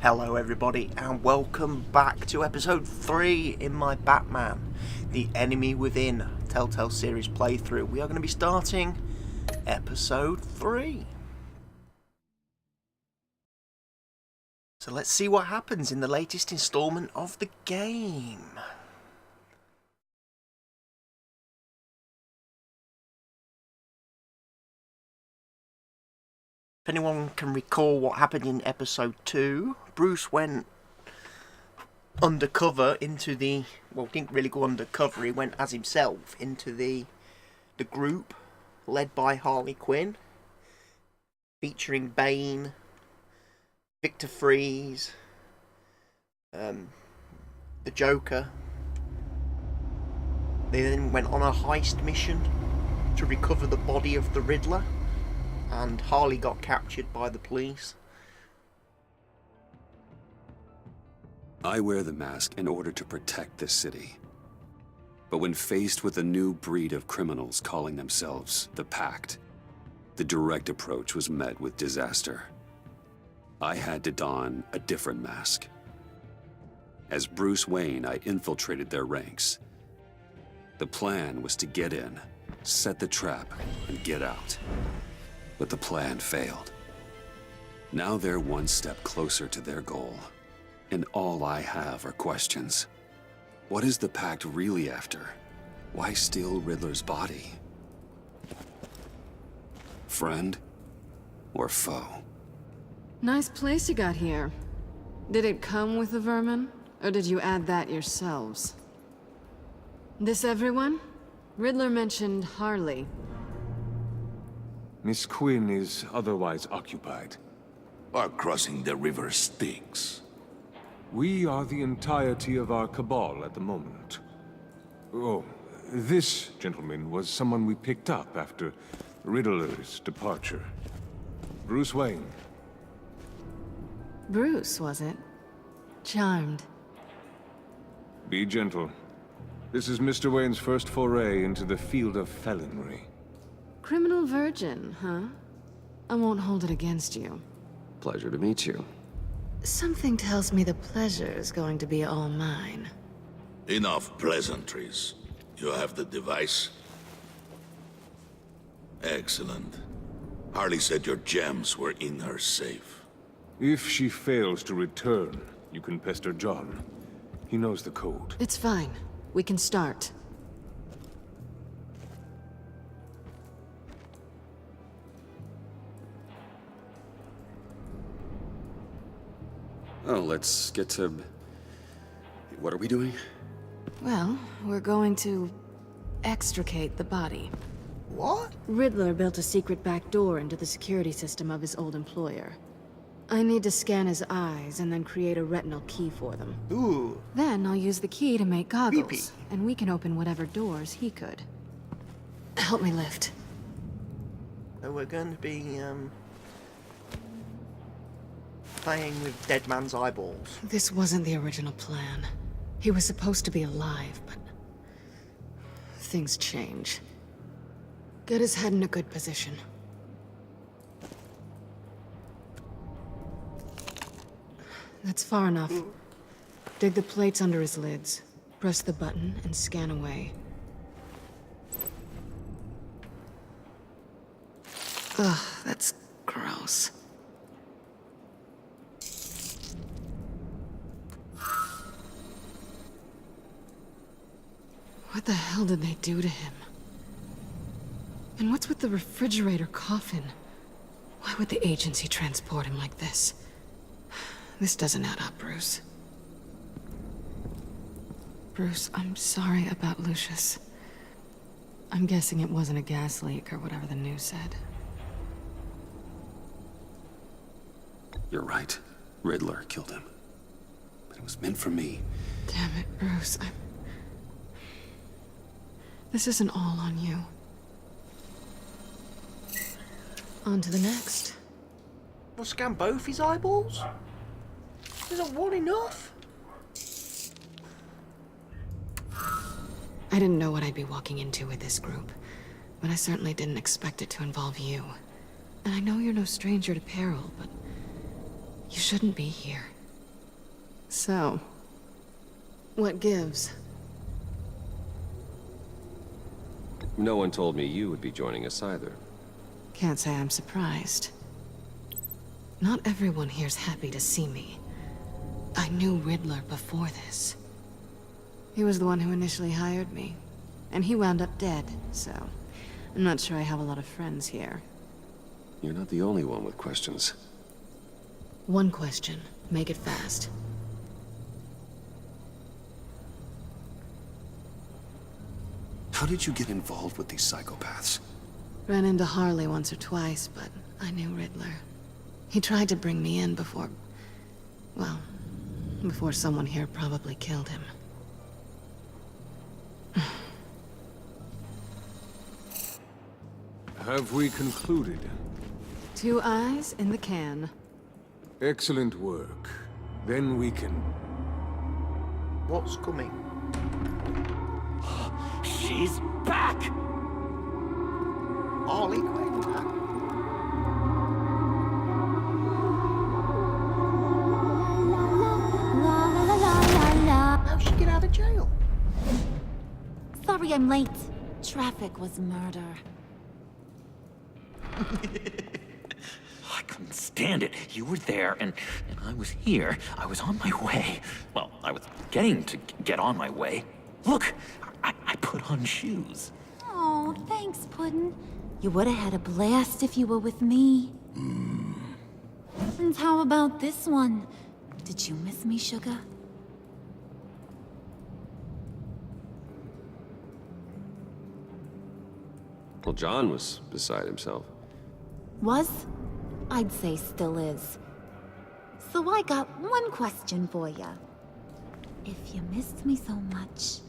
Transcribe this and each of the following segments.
Hello everybody and welcome back to episode 3 in my Batman, The Enemy Within Telltale series playthrough. We are going to be starting episode 3. So let's see what happens in the latest installment of the game. If anyone can recall what happened in episode 2, Bruce went undercover into the... well, didn't really go undercover, he went as himself into the group led by Harley Quinn, featuring Bane, Victor Freeze, the Joker. They then went on a heist mission to recover the body of the Riddler, and Harley got captured by the police. I wear the mask in order to protect this city. But when faced with a new breed of criminals calling themselves the Pact, the direct approach was met with disaster. I had to don a different mask. As Bruce Wayne, I infiltrated their ranks. The plan was to get in, set the trap, and get out. But the plan failed. Now they're one step closer to their goal, and all I have are questions. What is the Pact really after? Why steal Riddler's body? Friend or foe? Nice place you got here. Did it come with the vermin, or did you add that yourselves? This everyone? Riddler mentioned Harley. Miss Quinn is otherwise occupied. Are crossing the river Styx. We are the entirety of our cabal at the moment. Oh, this gentleman was someone we picked up after Riddler's departure. Bruce Wayne. Bruce, was it? Charmed. Be gentle. This is Mr. Wayne's first foray into the field of felonry. Criminal virgin, huh? I won't hold it against you. Pleasure to meet you. Something tells me the pleasure is going to be all mine. Enough pleasantries. You have the device? Excellent. Harley said your gems were in her safe. If she fails to return, you can pester John. He knows the code. It's fine. We can start. Oh, let's get to... what are we doing? Well, we're going to extricate the body. What? Riddler built a secret back door into the security system of his old employer. I need to scan his eyes and then create a retinal key for them. Ooh. Then I'll use the key to make goggles, Creepy. and we can open whatever doors he could. Help me lift. So we're going to be playing with Dead Man's eyeballs. This wasn't the original plan. He was supposed to be alive, but things change. Get his head in a good position. That's far enough. Dig the plates under his lids. Press the button and scan away. Ugh, that's gross. What the hell did they do to him? And what's with the refrigerator coffin? Why would the agency transport him like this? This doesn't add up, Bruce. Bruce, I'm sorry about Lucius. I'm guessing it wasn't a gas leak or whatever the news said. You're right. Riddler killed him. But it was meant for me. Damn it, Bruce. This isn't all on you. On to the next. We'll scan both his eyeballs? Isn't one enough? I didn't know what I'd be walking into with this group, but I certainly didn't expect it to involve you. And I know you're no stranger to peril, but you shouldn't be here. So, what gives? No one told me you would be joining us either. Can't say I'm surprised. Not everyone here's happy to see me. I knew Riddler before this. He was the one who initially hired me. And he wound up dead, so I'm not sure I have a lot of friends here. You're not the only one with questions. One question. Make it fast. How did you get involved with these psychopaths? Ran into Harley once or twice, but I knew Riddler. He tried to bring me in before... well, before someone here probably killed him. Have we concluded? 2 eyes in the can. Excellent work. Then we can... What's coming? She's back! Harley Quinn back. How'd she get out of jail? Sorry I'm late. Traffic was murder. I couldn't stand it. You were there, and I was here. I was on my way. Well, I was getting to get on my way. Look, I put on shoes. Oh, thanks, Puddin'. You would have had a blast if you were with me. And how about this one? Did you miss me, Sugar? Well, John was beside himself. Was? I'd say still is. So I got one question for ya. If you missed me so much,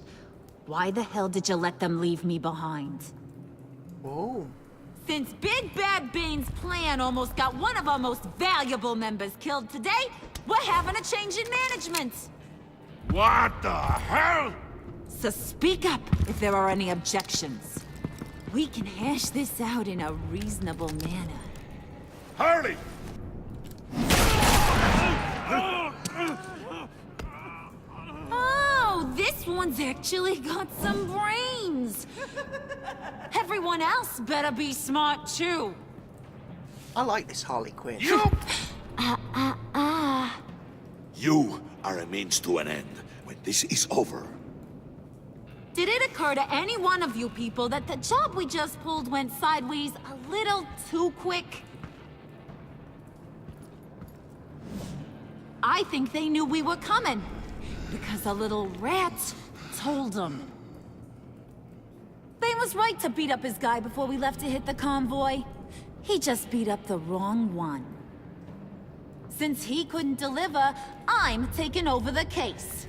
why the hell did you let them leave me behind? Whoa. Since Big Bad Bane's plan almost got one of our most valuable members killed today, we're having a change in management. What the hell? So speak up if there are any objections. We can hash this out in a reasonable manner. Harley! Oh, this one's actually got some brains. Everyone else better be smart too. I like this Harley Quinn. You are a means to an end. When this is over, Did it occur to any one of you people that the job we just pulled went sideways a little too quick? I think they knew we were coming, because a little rat told them. Bane was right to beat up his guy before we left to hit the convoy. He just beat up the wrong one. Since he couldn't deliver, I'm taking over the case.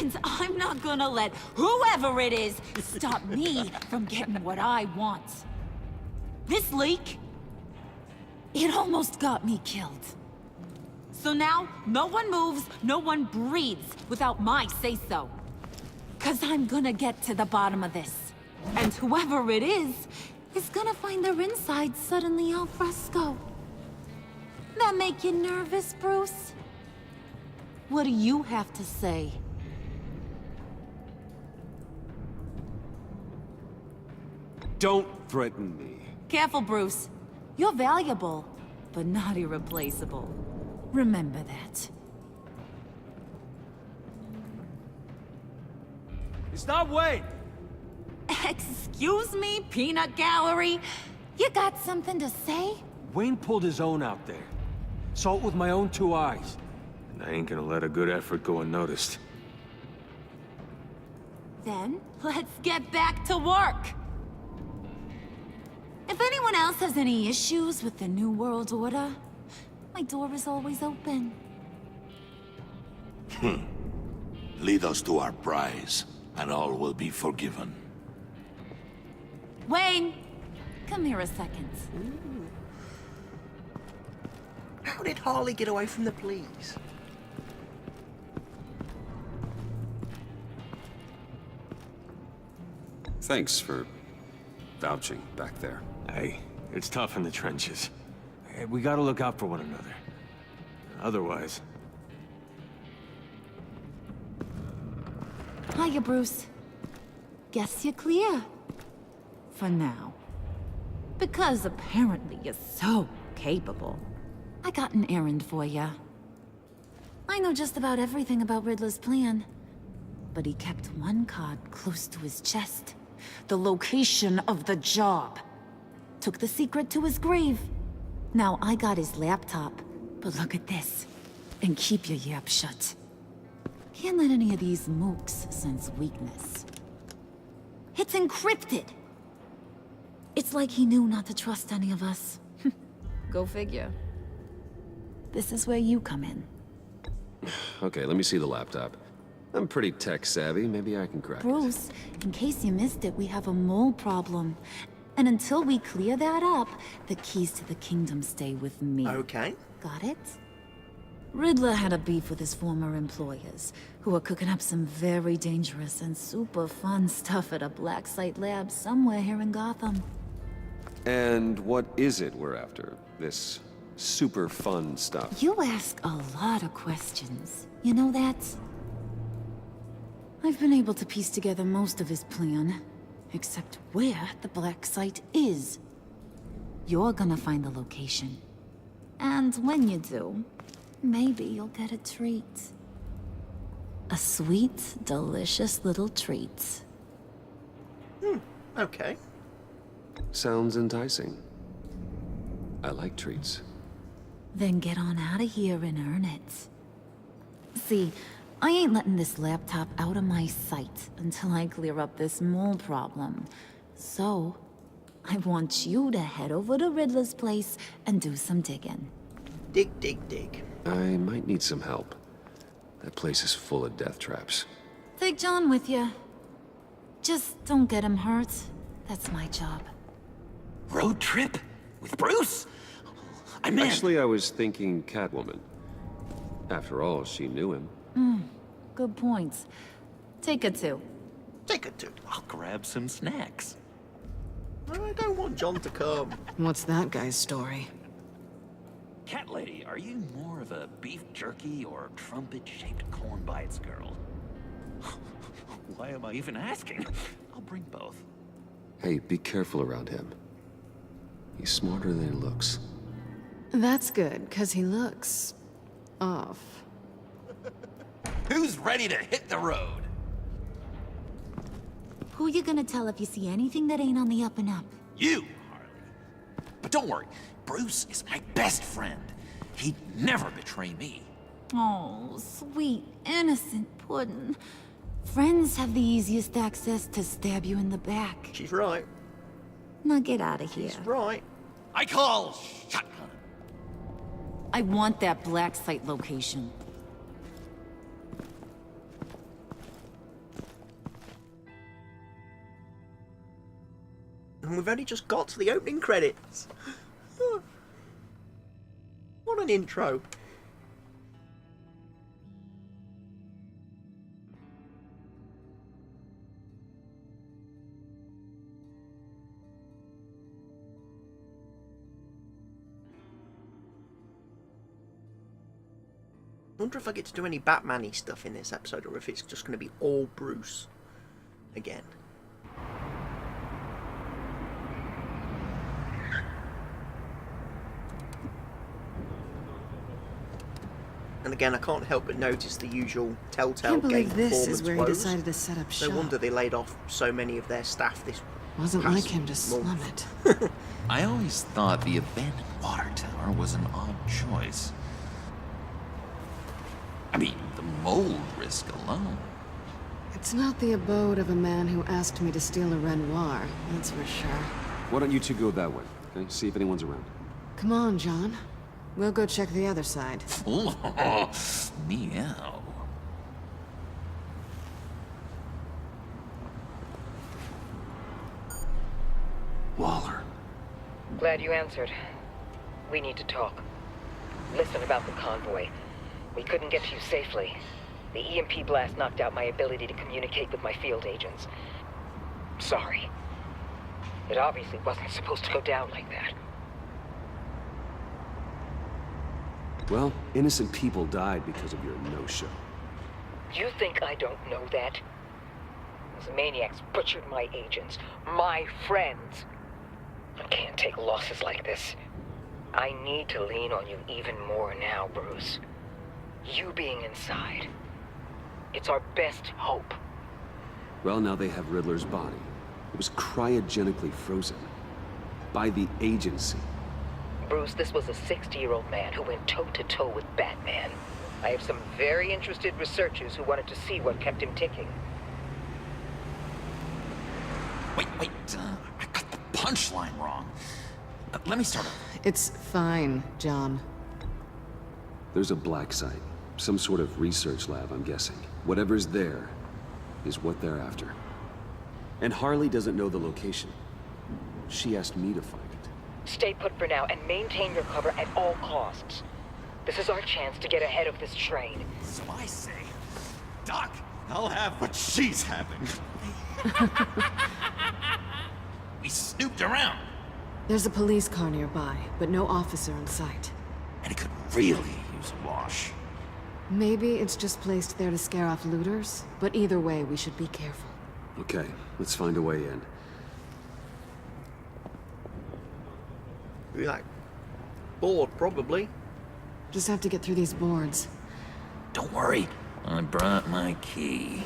And I'm not gonna let whoever it is stop me from getting what I want. This leak, it almost got me killed. So now, no one moves, no one breathes without my say-so. 'Cause I'm gonna get to the bottom of this. And whoever it is gonna find their insides suddenly al fresco. That make you nervous, Bruce? What do you have to say? Don't threaten me. Careful, Bruce. You're valuable, but not irreplaceable. Remember that. Stop, Wayne! Excuse me, peanut gallery? You got something to say? Wayne pulled his own out there. Saw it with my own 2 eyes. And I ain't gonna let a good effort go unnoticed. Then, let's get back to work. If anyone else has any issues with the New World Order, my door is always open. lead us to our prize, and all will be forgiven. Wayne, come here a second. How did Harley get away from the police? Thanks for vouching back there. Hey, it's tough in the trenches. Hey, we gotta look out for one another. Otherwise... you, Bruce. Guess you're clear. For now. Because apparently you're so capable. I got an errand for you. I know just about everything about Riddler's plan. But he kept one card close to his chest. The location of the job. Took the secret to his grave. Now I got his laptop. But look at this. And keep your yap shut. Can't let any of these mooks sense weakness. It's encrypted! It's like he knew not to trust any of us. Go figure. This is where you come in. Okay, let me see the laptop. I'm pretty tech savvy. Maybe I can crack it. Bruce, in case you missed it, we have a mole problem. And until we clear that up, the keys to the kingdom stay with me. Okay. Got it? Riddler had a beef with his former employers, who were cooking up some very dangerous and super fun stuff at a black site lab somewhere here in Gotham. And what is it we're after? This super fun stuff? You ask a lot of questions. You know that? I've been able to piece together most of his plan, except where the black site is. You're gonna find the location. And when you do, maybe you'll get a treat. A sweet, delicious little treat. Okay. Sounds enticing. I like treats. Then get on out of here and earn it. See, I ain't letting this laptop out of my sight until I clear up this mole problem. So, I want you to head over to Riddler's place and do some digging. Dig, dig, dig. I might need some help. That place is full of death traps. Take John with you. Just don't get him hurt. That's my job. Road trip? With Bruce? I'm in. Actually, I was thinking Catwoman. After all, she knew him. Good points. Take her too. Take it to. I'll grab some snacks. I don't want John to come. What's that guy's story? Cat lady, are you more of a beef jerky or trumpet-shaped corn bites girl? Why am I even asking? I'll bring both. Hey, be careful around him. He's smarter than he looks. That's good, 'cause he looks... off. Who's ready to hit the road? Who you gonna tell if you see anything that ain't on the up and up? You, Harley. But don't worry, Bruce is my best friend. He'd never betray me. Oh, sweet, innocent puddin'. Friends have the easiest access to stab you in the back. She's right. Now get out of here. She's right. I call shotgun. I want that black site location. And we've only just got to the opening credits. What an intro. I wonder if I get to do any Batman-y stuff in this episode, or if it's just going to be all Bruce again. And again, I can't help but notice the usual Telltale Can't game believe this performance is where he woes. decided to set up shop. No wonder they laid off so many of their staff this Wasn't past like him to slum month. it. I always thought the abandoned water tower was an odd choice. I mean, the mold risk alone. It's not the abode of a man who asked me to steal a Renoir, that's for sure. Why don't you two go that way, okay? See if anyone's around. Come on, John. We'll go check the other side. Meow. Waller. Glad you answered. We need to talk. Listen about the convoy. We couldn't get to you safely. The EMP blast knocked out my ability to communicate with my field agents. Sorry. It obviously wasn't supposed to go down like that. Well, innocent people died because of your no-show. You think I don't know that? Those maniacs butchered my agents, my friends. I can't take losses like this. I need to lean on you even more now, Bruce. You being inside. It's our best hope. Well, now they have Riddler's body. It was cryogenically frozen. By the agency. Bruce, this was a 60-year-old man who went toe-to-toe with Batman. I have some very interested researchers who wanted to see what kept him ticking. Wait, I got the punchline wrong. Let me start over. It's fine, John. There's a black site. Some sort of research lab, I'm guessing. Whatever's there is what they're after. And Harley doesn't know the location. She asked me to find it. Stay put for now and maintain your cover at all costs. This is our chance to get ahead of this train. So I say, Doc, I'll have what she's having. We snooped around. There's a police car nearby, but no officer in sight. And it could really use a wash. Maybe it's just placed there to scare off looters, but either way, we should be careful. Okay, let's find a way in. Be like bored, probably. Just have to get through these boards. Don't worry, I brought my key.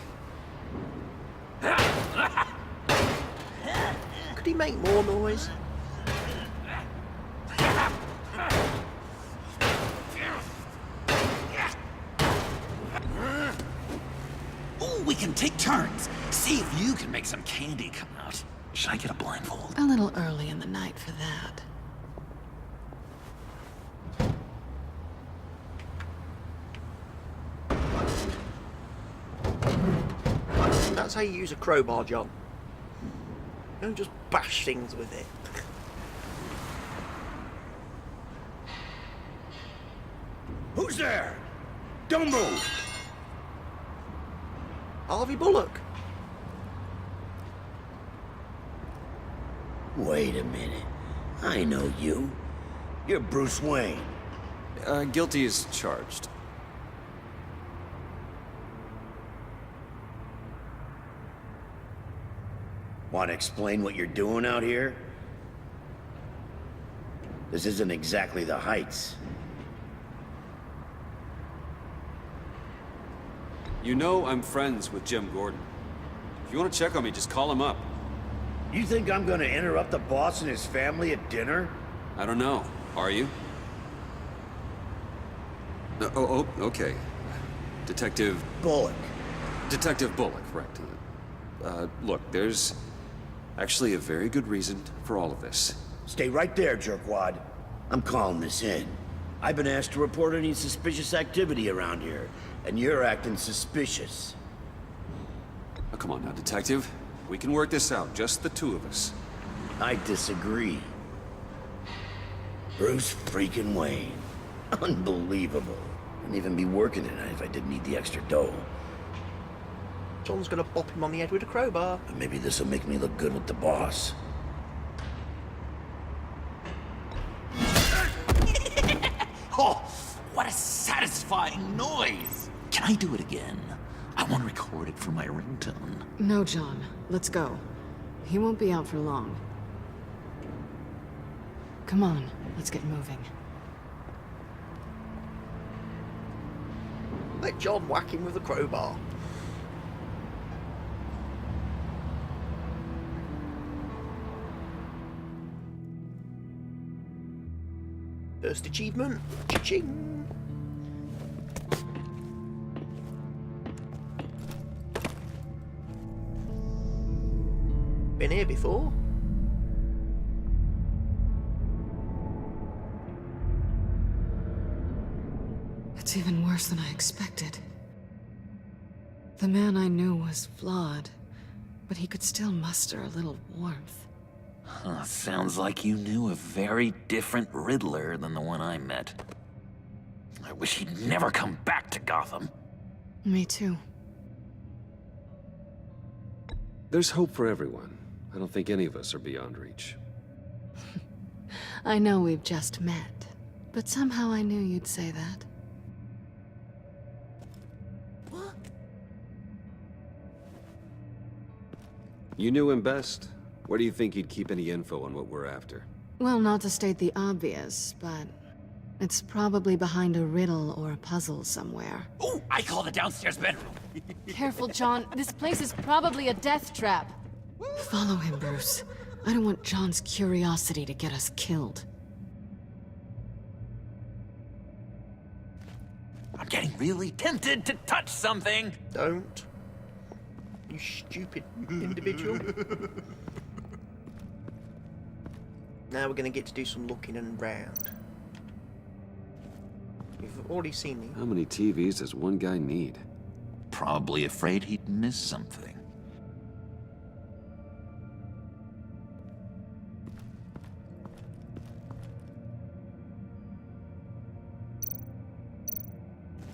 Could he make more noise? Ooh, we can take turns. See if you can make some candy come out. Should I get a blindfold? A little early in the night for that. That's how you use a crowbar, John. Don't just bash things with it. Who's there? Don't move! Harvey Bullock. Wait a minute. I know you. You're Bruce Wayne. Guilty as charged. Want to explain what you're doing out here? This isn't exactly the Heights. You know I'm friends with Jim Gordon. If you want to check on me, just call him up. You think I'm gonna interrupt the boss and his family at dinner? I don't know. Are you? Okay. Detective Bullock. Detective Bullock, right. Look, there's actually a very good reason for all of this. Stay right there, jerkwad. I'm calling this in. I've been asked to report any suspicious activity around here, and you're acting suspicious. Oh, come on now, Detective. We can work this out, just the two of us. I disagree. Bruce freaking Wayne. Unbelievable. Wouldn't even be working tonight if I didn't need the extra dough. John's gonna bop him on the head with a crowbar. And maybe this'll make me look good with the boss. Oh, what a satisfying noise! Can I do it again? I want to record it for my ringtone. No, John. Let's go. He won't be out for long. Come on, let's get moving. Let John whack him with a crowbar. First achievement. Cha-ching. Been here before. It's even worse than I expected. The man I knew was flawed, but he could still muster a little warmth. Huh, sounds like you knew a very different Riddler than the one I met. I wish he'd never come back to Gotham. Me too. There's hope for everyone. I don't think any of us are beyond reach. I know we've just met, but somehow I knew you'd say that. You knew him best. Where do you think he'd keep any info on what we're after? Well, not to state the obvious, but it's probably behind a riddle or a puzzle somewhere. Ooh, I call the downstairs bedroom. Careful, John. This place is probably a death trap. Follow him, Bruce. I don't want John's curiosity to get us killed. I'm getting really tempted to touch something. Don't. You stupid individual. Now we're gonna get to do some looking around. We've already seen me. How many TVs does one guy need? Probably afraid he'd miss something.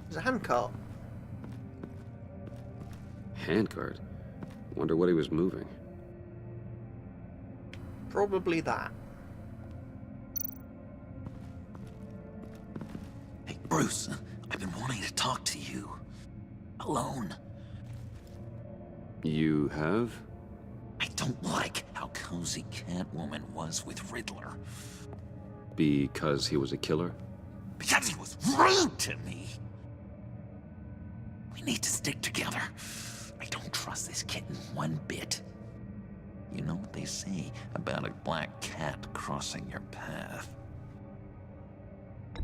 There's a handcart. Handcart? Wonder what he was moving. Probably that. Hey, Bruce, I've been wanting to talk to you. Alone. You have? I don't like how cozy Catwoman was with Riddler. Because he was a killer? Because he was rude to me. We need to stick together. I don't trust this kitten one bit. You know what they say about a black cat crossing your path?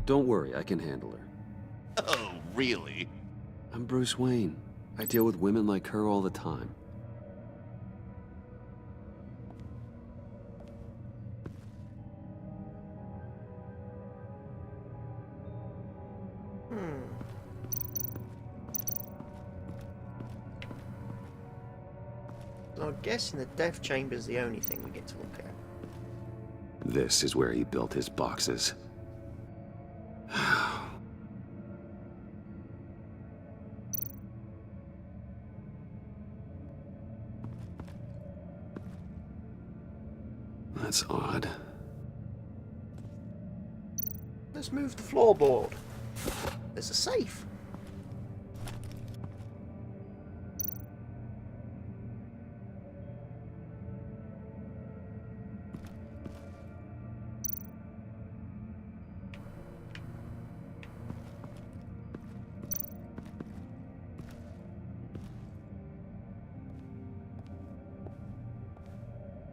Don't worry, I can handle her. Oh, really? I'm Bruce Wayne. I deal with women like her all the time. So I'm guessing the death chamber's the only thing we get to look at. This is where he built his boxes. That's odd. Let's move the floorboard. There's a safe.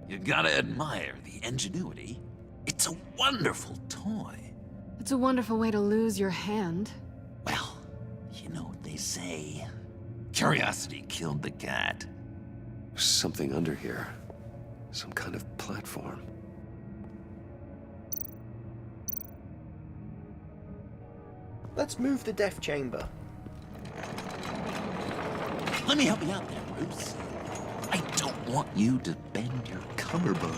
You gotta admire the ingenuity. It's a wonderful toy. It's a wonderful way to lose your hand. Well, you know what they say. Curiosity killed the cat. There's something under here. Some kind of platform. Let's move the death chamber. Let me help you out there, Bruce. I don't want you to bend your collarbone.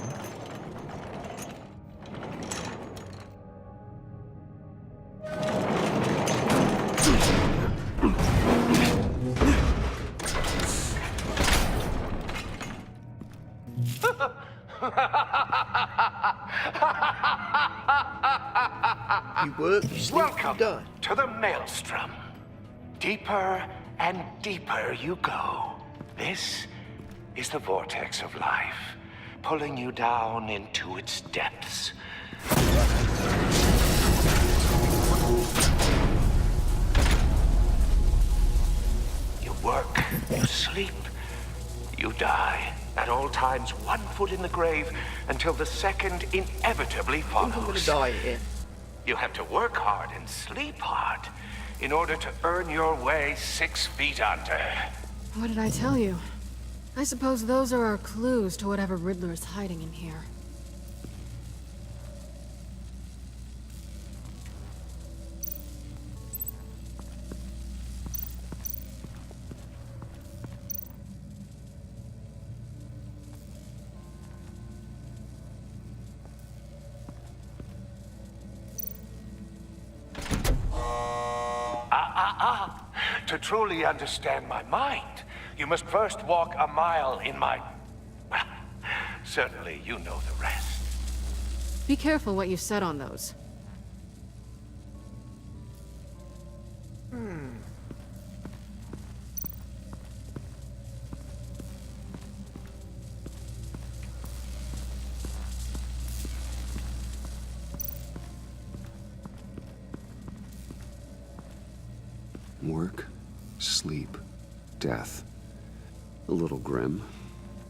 You work, you sleep, Welcome you die. to the Maelstrom. Deeper and deeper you go. This is the vortex of life, pulling you down into its depths. You work, you sleep, you die. At all times, 1 foot in the grave until the second inevitably I'm gonna follows. die here. You have to work hard and sleep hard in order to earn your way 6 feet under. What did I tell you? I suppose those are our clues to whatever Riddler is hiding in here. To truly understand my mind, you must first walk a mile in my... Well, certainly you know the rest. Be careful what you said on those. Work, sleep, death. A little grim.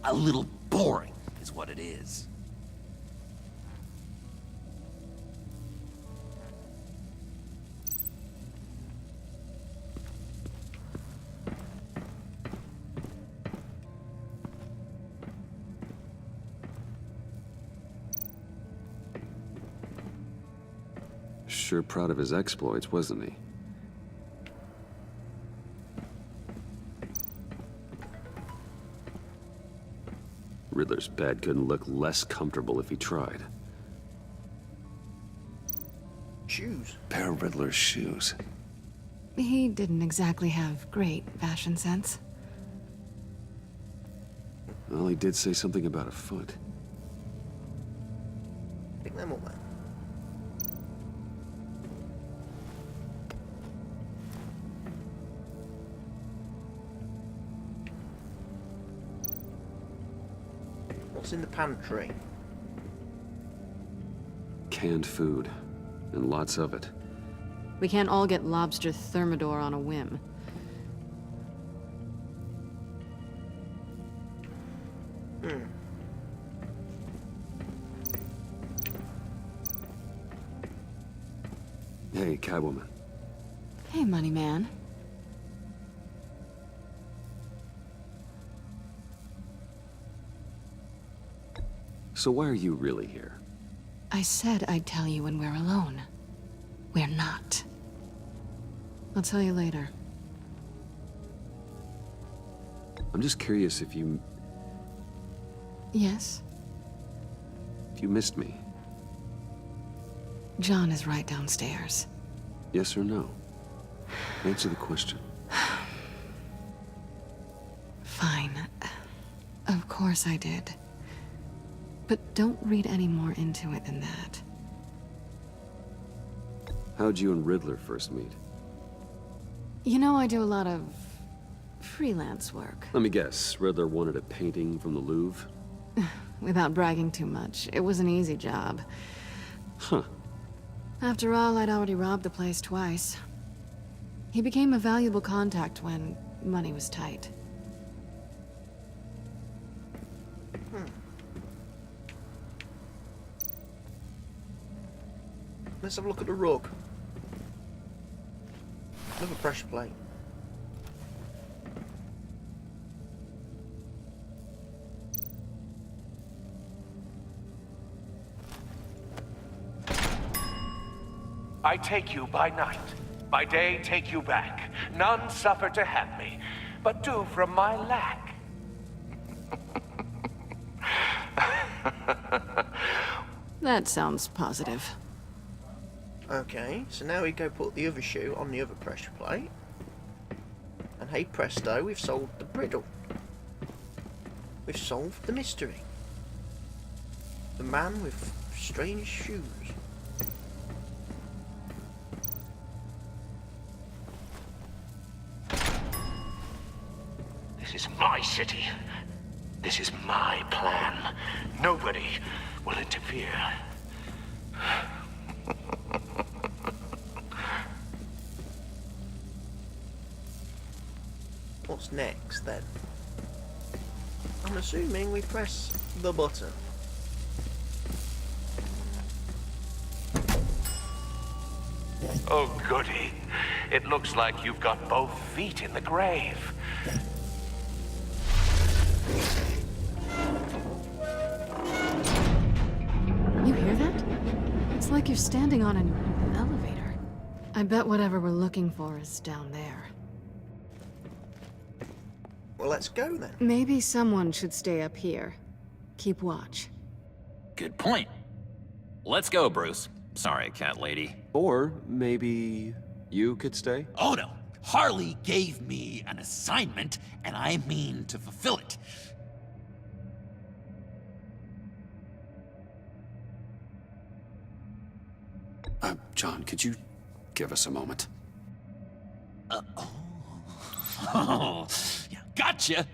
A little boring is what it is. Sure proud of his exploits, wasn't he? Riddler's bed couldn't look less comfortable if he tried. Shoes. Pair of Riddler's shoes. He didn't exactly have great fashion sense. Well, he did say something about a foot. Pick them up, man. What's in the pantry? Canned food. And lots of it. We can't all get lobster thermidor on a whim. Hey, Catwoman. Hey, money man. So why are you really here? I said I'd tell you when we're alone. We're not. I'll tell you later. I'm just curious if you Yes? missed me. John is right downstairs. Yes or no? Answer the question. Fine. Of course I did. But don't read any more into it than that. How'd you and Riddler first meet? You know, I do a lot of freelance work. Let me guess, Riddler wanted a painting from the Louvre? Without bragging too much, it was an easy job. Huh. After all, I'd already robbed the place twice. He became a valuable contact when money was tight. Let's have a look at the rug. Another pressure plate. I take you by night. By day, take you back. None suffer to have me, but do from my lack. That sounds positive. Okay, so now we go put the other shoe on the other pressure plate. And hey presto, we've solved the riddle. We've solved the mystery. The man with strange shoes. This is my city. This is my plan. Nobody will interfere. What's next then? I'm assuming we press the button. Oh, goody. It looks like you've got both feet in the grave. You hear that? It's like you're standing on an elevator. I bet whatever we're looking for is down there. Well, let's go then. Maybe someone should stay up here. Keep watch. Good point. Let's go, Bruce. Sorry, cat lady. Or maybe you could stay? Oh no! Harley gave me an assignment, and I mean to fulfill it. John, could you give us a moment? Oh, yeah, gotcha!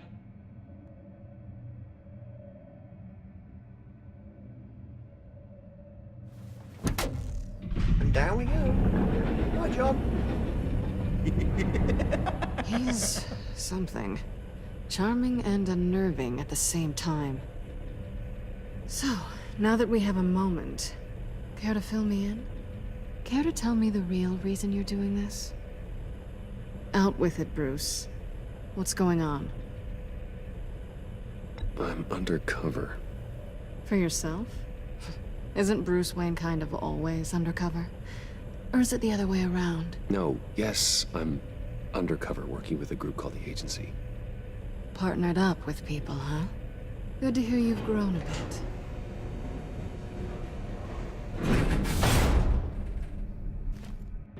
And down we go. Right, John. He's something. Charming and unnerving at the same time. So, now that we have a moment, care to fill me in? Care to tell me the real reason you're doing this? Out with it, Bruce. What's going on? I'm undercover. For yourself? Isn't Bruce Wayne kind of always undercover? Or is it the other way around? No, yes, I'm undercover working with a group called the Agency. Partnered up with people, huh? Good to hear you've grown a bit.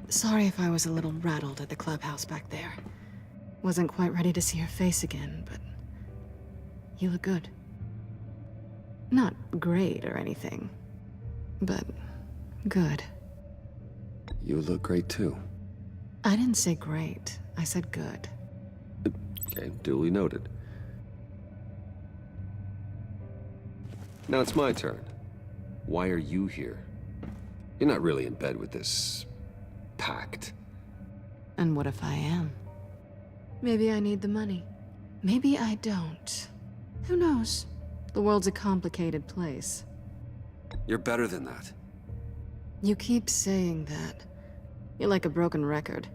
Sorry if I was a little rattled at the clubhouse back there. Wasn't quite ready to see your face again, but you look good. Not great or anything, but good. You look great too. I didn't say great. I said good. Okay, duly noted. Now it's my turn. Why are you here? You're not really in bed with this Pact. And what if I am? Maybe I need the money. Maybe I don't. Who knows? The world's a complicated place. You're better than that. You keep saying that. You're like a broken record.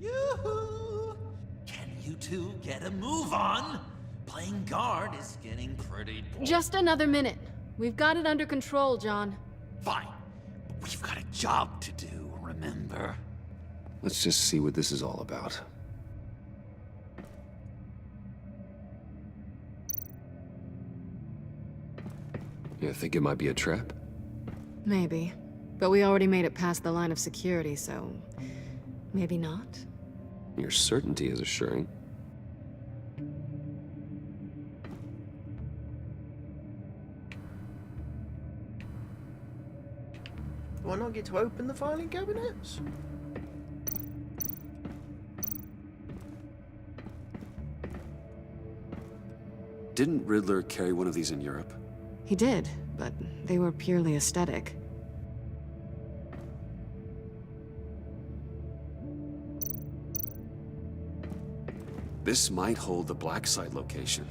Yoo-hoo! Can you two get a move on? Playing guard is getting pretty boring. Just another minute. We've got it under control, John. Fine. But we've got a job to do, remember? Let's just see what this is all about. You think it might be a trap? Maybe. But we already made it past the line of security, so... maybe not? Your certainty is assuring. Do I not get to open the filing cabinets? Didn't Riddler carry one of these in Europe? He did, but they were purely aesthetic. This might hold the black site location.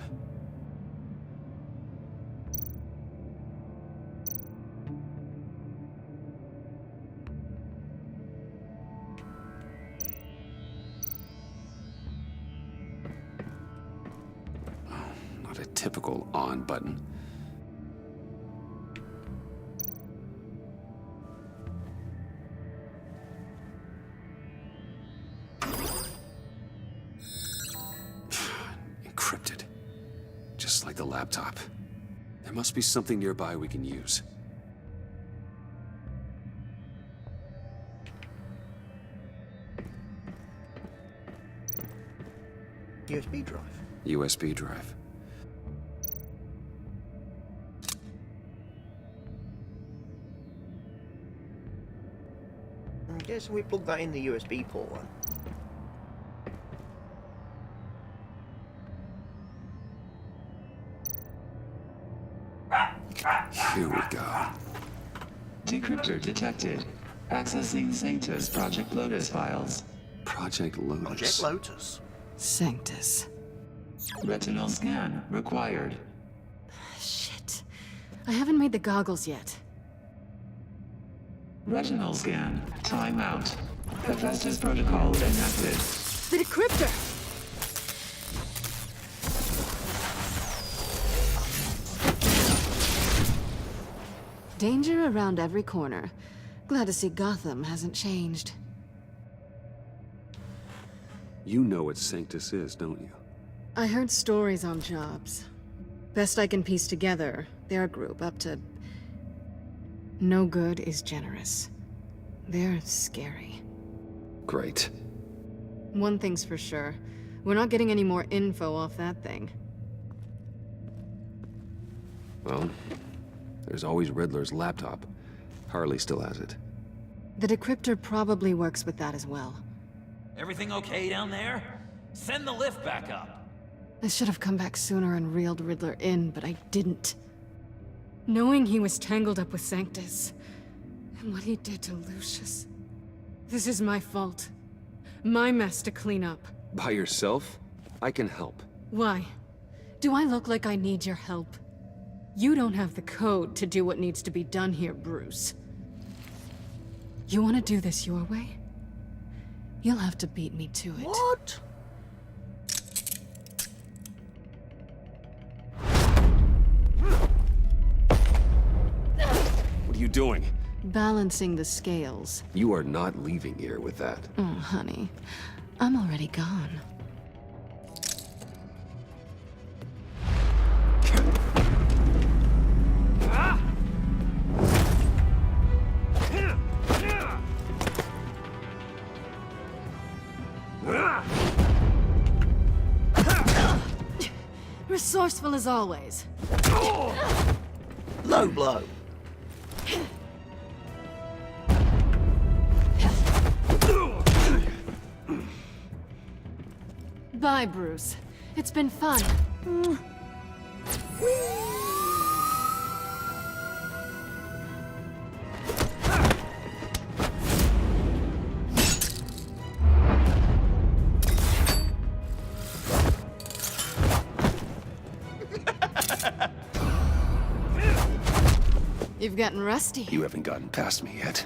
Oh, not a typical on button. Encrypted. Just like the laptop. There must be something nearby we can use. USB drive. USB drive. I guess we plug that in the USB port then. Here we go. Decryptor detected. Accessing Sanctus Project Lotus files. Project Lotus. Project Lotus. Sanctus. Retinal scan required. Shit. I haven't made the goggles yet. Retinal scan. Timeout. Hephaestus protocol enacted. The decryptor! Danger around every corner. Glad to see Gotham hasn't changed. You know what Sanctus is, don't you? I heard stories on jobs. Best I can piece together, they're a group up to... no good is generous. They're scary. Great. One thing's for sure. We're not getting any more info off that thing. Well, there's always Riddler's laptop. Harley still has it. The decryptor probably works with that as well. Everything okay down there? Send the lift back up. I should have come back sooner and reeled Riddler in, but I didn't. Knowing he was tangled up with Sanctus, and what he did to Lucius. This is my fault. My mess to clean up. By yourself? I can help. Why? Do I look like I need your help? You don't have the code to do what needs to be done here, Bruce. You want to do this your way? You'll have to beat me to it. What? What are you doing? Balancing the scales. You are not leaving here with that. Oh, honey. I'm already gone. Resourceful as always. Low blow. Bye, Bruce. It's been fun. You've gotten rusty. You haven't gotten past me yet.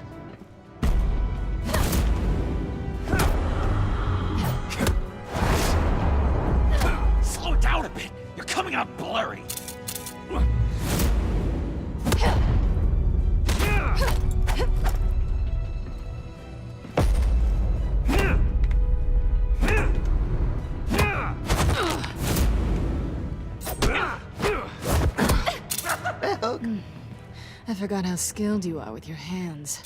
Slow it down a bit. You're coming out blurry. I forgot how skilled you are with your hands.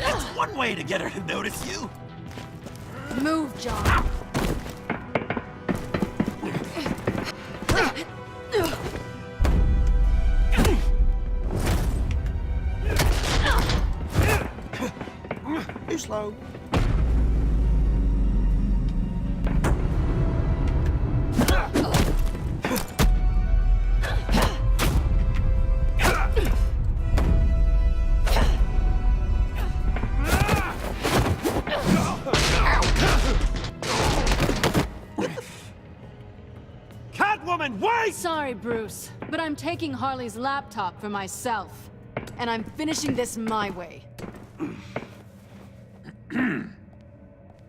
That's one way to get her to notice you. Move, John. Too slow. Catwoman, wait! Sorry, Bruce, but I'm taking Harley's laptop for myself. And I'm finishing this my way.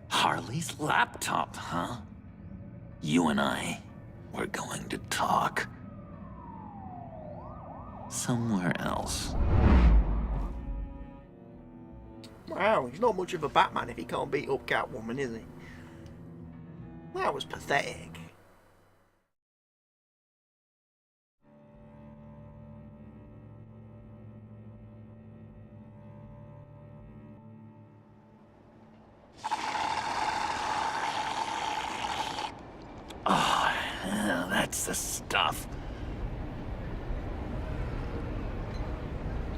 Harley's laptop, huh? You and I, we're going to talk. Somewhere else. Wow, he's not much of a Batman if he can't beat up Catwoman, is he? That was pathetic. Oh, yeah, that's the stuff.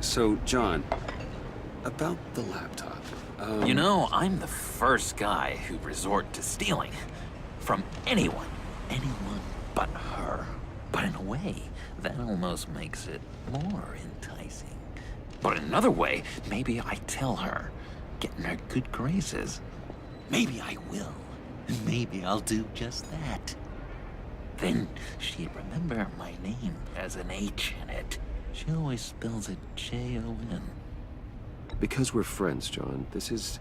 So, John, about the laptop. You know, I'm the first guy who'd resort to stealing. From anyone. Anyone but her. But in a way, that almost makes it more enticing. But in another way, maybe I tell her, get in her good graces. Maybe I will. Maybe I'll do just that. Then she'd remember my name as an H in it. She always spells it J-O-N. Because we're friends, John. This is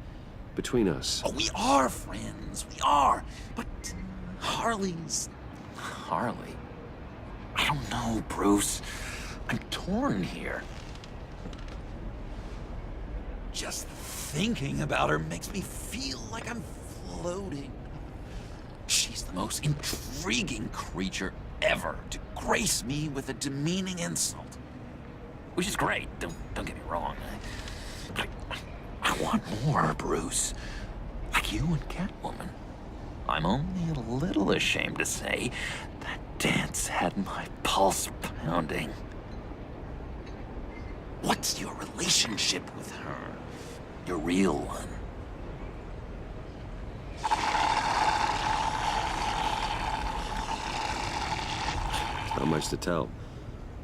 between us. Oh, we are friends. We are. But Harley's... Harley? I don't know, Bruce. I'm torn here. Just thinking about her makes me feel like I'm floating. She's the most intriguing creature ever to grace me with a demeaning insult. Which is great, don't get me wrong. But I want more, Bruce. Like you and Catwoman. I'm only a little ashamed to say that dance had my pulse pounding. What's your relationship with her? Your real one? Not much to tell.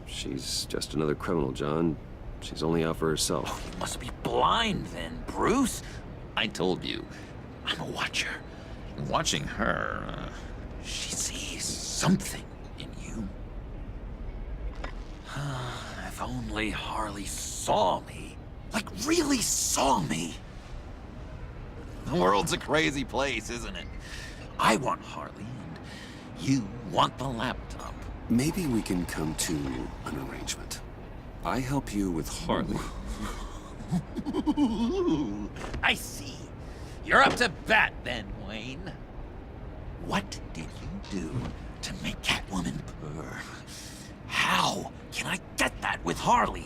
She's just another criminal, John. She's only out for herself. Oh, you must be blind then, Bruce. I told you, I'm a watcher. Watching her, she sees something in you. If only Harley saw me. Like, really saw me. The world's a crazy place, isn't it? I want Harley, and you want the laptop. Maybe we can come to an arrangement. I help you with Harley. I see. You're up to bat then, Wayne. What did you do to make Catwoman purr? How can I get that with Harley?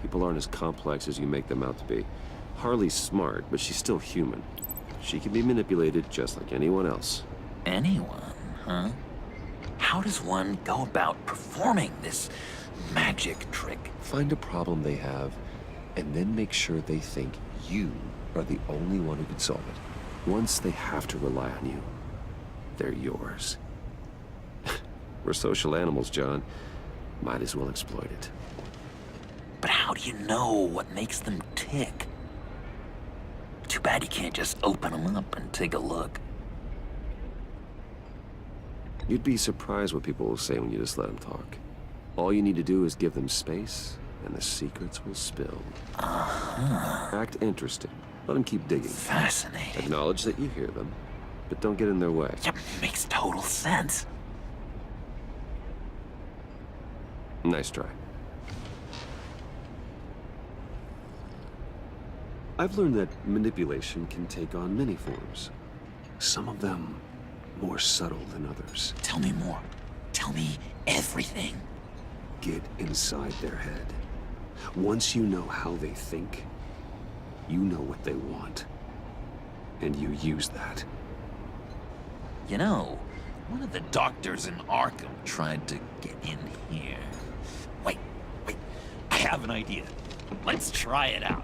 People aren't as complex as you make them out to be. Harley's smart, but she's still human. She can be manipulated just like anyone else. Anyone, huh? How does one go about performing this magic trick? Find a problem they have, and then make sure they think you are the only one who can solve it. Once they have to rely on you, they're yours. We're social animals, John. Might as well exploit it. But how do you know what makes them tick? Too bad you can't just open them up and take a look. You'd be surprised what people will say when you just let them talk. All you need to do is give them space, and the secrets will spill. Act interesting. Let them keep digging. Fascinating. Acknowledge that you hear them, but don't get in their way. Yep, makes total sense. Nice try. I've learned that manipulation can take on many forms. Some of them more subtle than others. Tell me more. Tell me everything. Get inside their head. Once you know how they think, you know what they want. And you use that. You know, one of the doctors in Arkham tried to get in here. Wait. I have an idea. Let's try it out.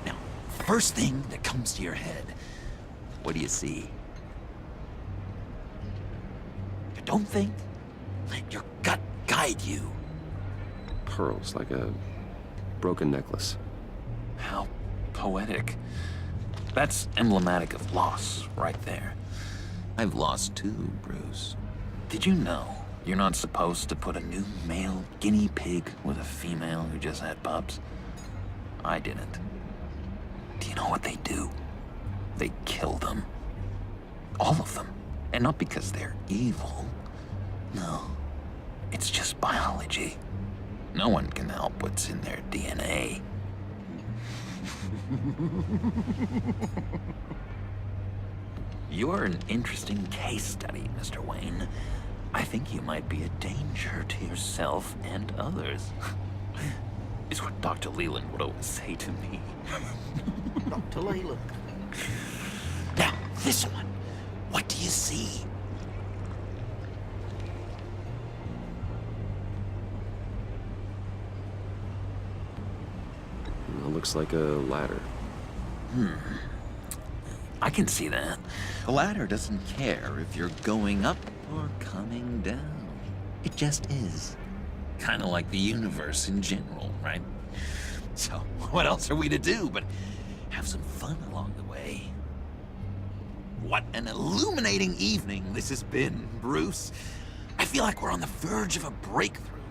Now, first thing that comes to your head, what do you see? Don't think. Let your gut guide you. Pearls, like a broken necklace. How poetic. That's emblematic of loss, right there. I've lost too, Bruce. Did you know you're not supposed to put a new male guinea pig with a female who just had pups? I didn't. Do you know what they do? They kill them. All of them. And not because they're evil. No. It's just biology. No one can help what's in their DNA. You're an interesting case study, Mr. Wayne. I think you might be a danger to yourself and others. It's what Dr. Leland would always say to me. Dr. Leland. Now, this one. What do you see? Well, looks like a ladder. I can see that. A ladder doesn't care if you're going up or coming down. It just is. Kind of like the universe in general, right? So, what else are we to do but have some fun along the way? What an illuminating evening this has been, Bruce. I feel like we're on the verge of a breakthrough.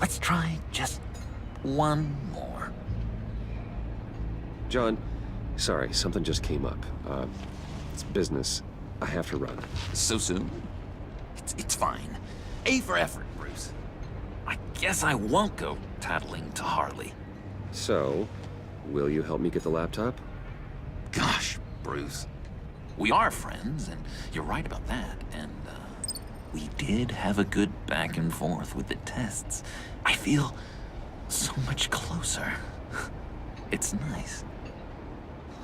Let's try just one more. John, sorry, something just came up. It's business. I have to run. So soon? It's fine. A for effort, Bruce. I guess I won't go tattling to Harley. So, will you help me get the laptop? Gosh, Bruce. We are friends, and you're right about that. And, we did have a good back and forth with the tests. I feel so much closer. It's nice.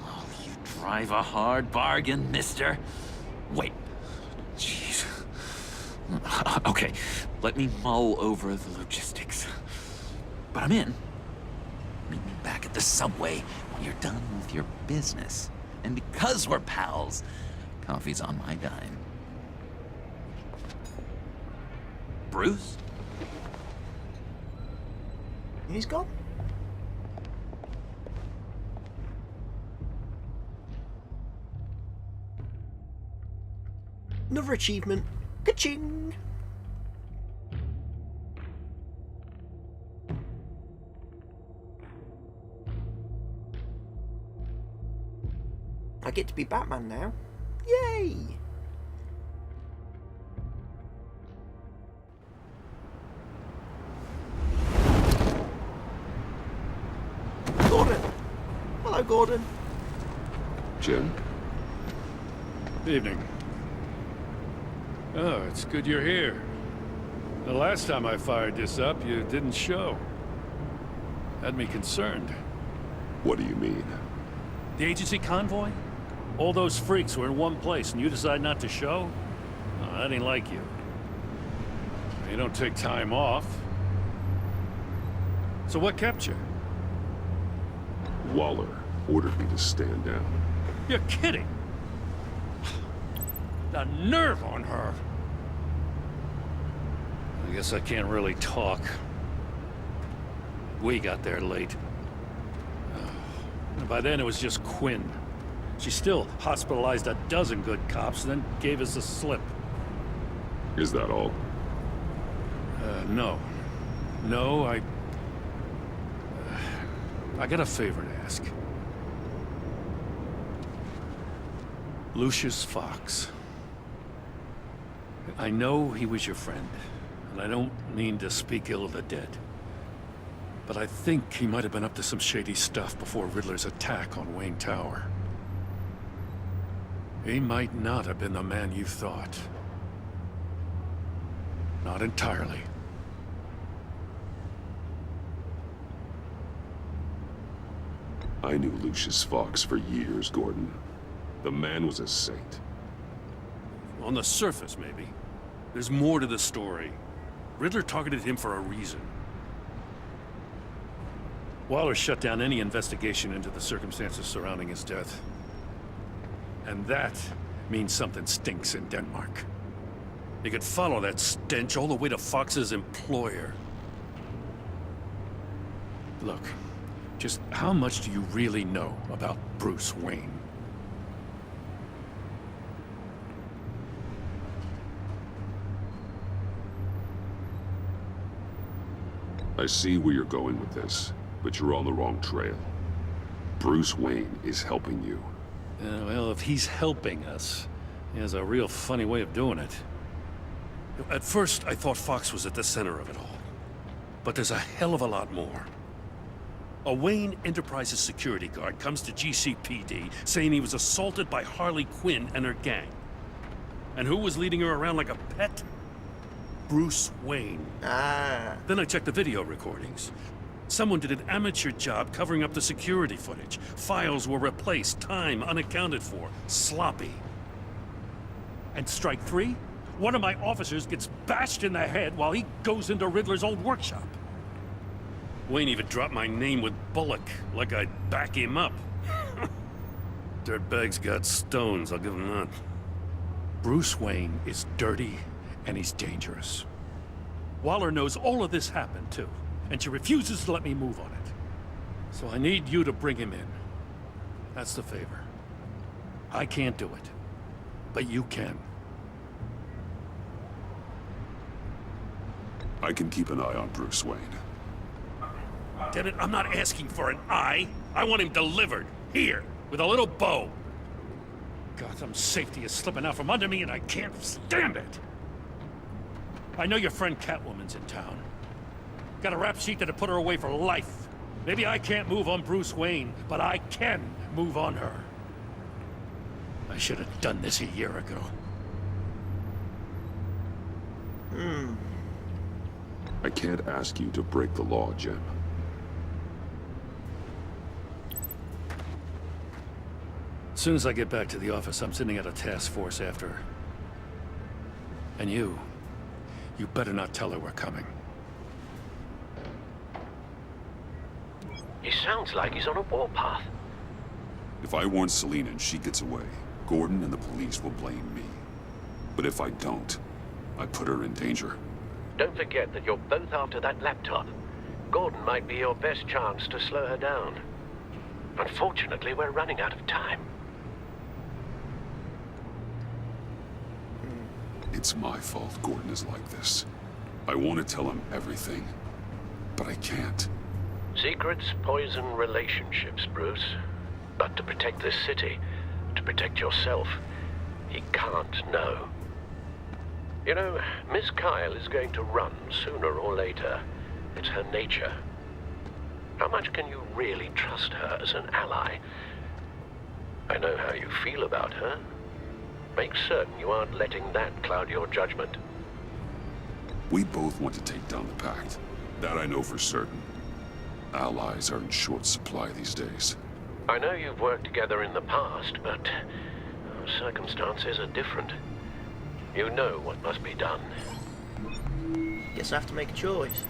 Oh, you drive a hard bargain, mister. Wait. Jeez. Okay, let me mull over the logistics. But I'm in. Meet me back back at the subway when you're done with your business. And because we're pals, coffee's on my dime. Bruce? He's gone. Another achievement. Ka-ching! I get to be Batman now. Yay! Gordon! Hello, Gordon. Jim? Evening. Oh, it's good you're here. The last time I fired this up, you didn't show. Had me concerned. What do you mean? The agency convoy? All those freaks were in one place and you decide not to show? Oh, that ain't like you. You don't take time off. So what kept you? Waller ordered me to stand down. You're kidding! The nerve on her! I guess I can't really talk. We got there late. By then it was just Quinn. She still hospitalized a dozen good cops, then gave us the slip. Is that all? No. No, I got a favor to ask. Lucius Fox. I know he was your friend, and I don't mean to speak ill of the dead. But I think he might have been up to some shady stuff before Riddler's attack on Wayne Tower. He might not have been the man you thought. Not entirely. I knew Lucius Fox for years, Gordon. The man was a saint. On the surface, maybe. There's more to the story. Riddler targeted him for a reason. Waller shut down any investigation into the circumstances surrounding his death. And that means something stinks in Denmark. You could follow that stench all the way to Fox's employer. Look, just how much do you really know about Bruce Wayne? I see where you're going with this, but you're on the wrong trail. Bruce Wayne is helping you. Well, if he's helping us, he has a real funny way of doing it. At first, I thought Fox was at the center of it all. But there's a hell of a lot more. A Wayne Enterprises security guard comes to GCPD saying he was assaulted by Harley Quinn and her gang. And who was leading her around like a pet? Bruce Wayne. Then I checked the video recordings. Someone did an amateur job covering up the security footage. Files were replaced, time unaccounted for, sloppy. And strike three? One of my officers gets bashed in the head while he goes into Riddler's old workshop. Wayne even dropped my name with Bullock, like I'd back him up. Dirtbag's got stones, I'll give him that. Bruce Wayne is dirty and he's dangerous. Waller knows all of this happened, too, and she refuses to let me move on it. So I need you to bring him in. That's the favor. I can't do it, but you can. I can keep an eye on Bruce Wayne. Damn it, I'm not asking for an eye. I want him delivered, here, with a little bow. Gotham's safety is slipping out from under me and I can't stand it. I know your friend Catwoman's in town. Got a rap sheet that'd put her away for life. Maybe I can't move on Bruce Wayne, but I can move on her. I should have done this a year ago. I can't ask you to break the law, Jim. As soon as I get back to the office, I'm sending out a task force after her. And you better not tell her we're coming. He sounds like he's on a warpath. If I warn Selina and she gets away, Gordon and the police will blame me. But if I don't, I put her in danger. Don't forget that you're both after that laptop. Gordon might be your best chance to slow her down. Unfortunately, we're running out of time. It's my fault Gordon is like this. I want to tell him everything, but I can't. Secrets poison relationships, Bruce. But to protect this city, to protect yourself, he can't know. You know, Miss Kyle is going to run sooner or later. It's her nature. How much can you really trust her as an ally? I know how you feel about her. Make certain you aren't letting that cloud your judgment. We both want to take down the Pact. That I know for certain. Allies are in short supply these days. I know you've worked together in the past, but circumstances are different. You know what must be done. Guess I have to make a choice.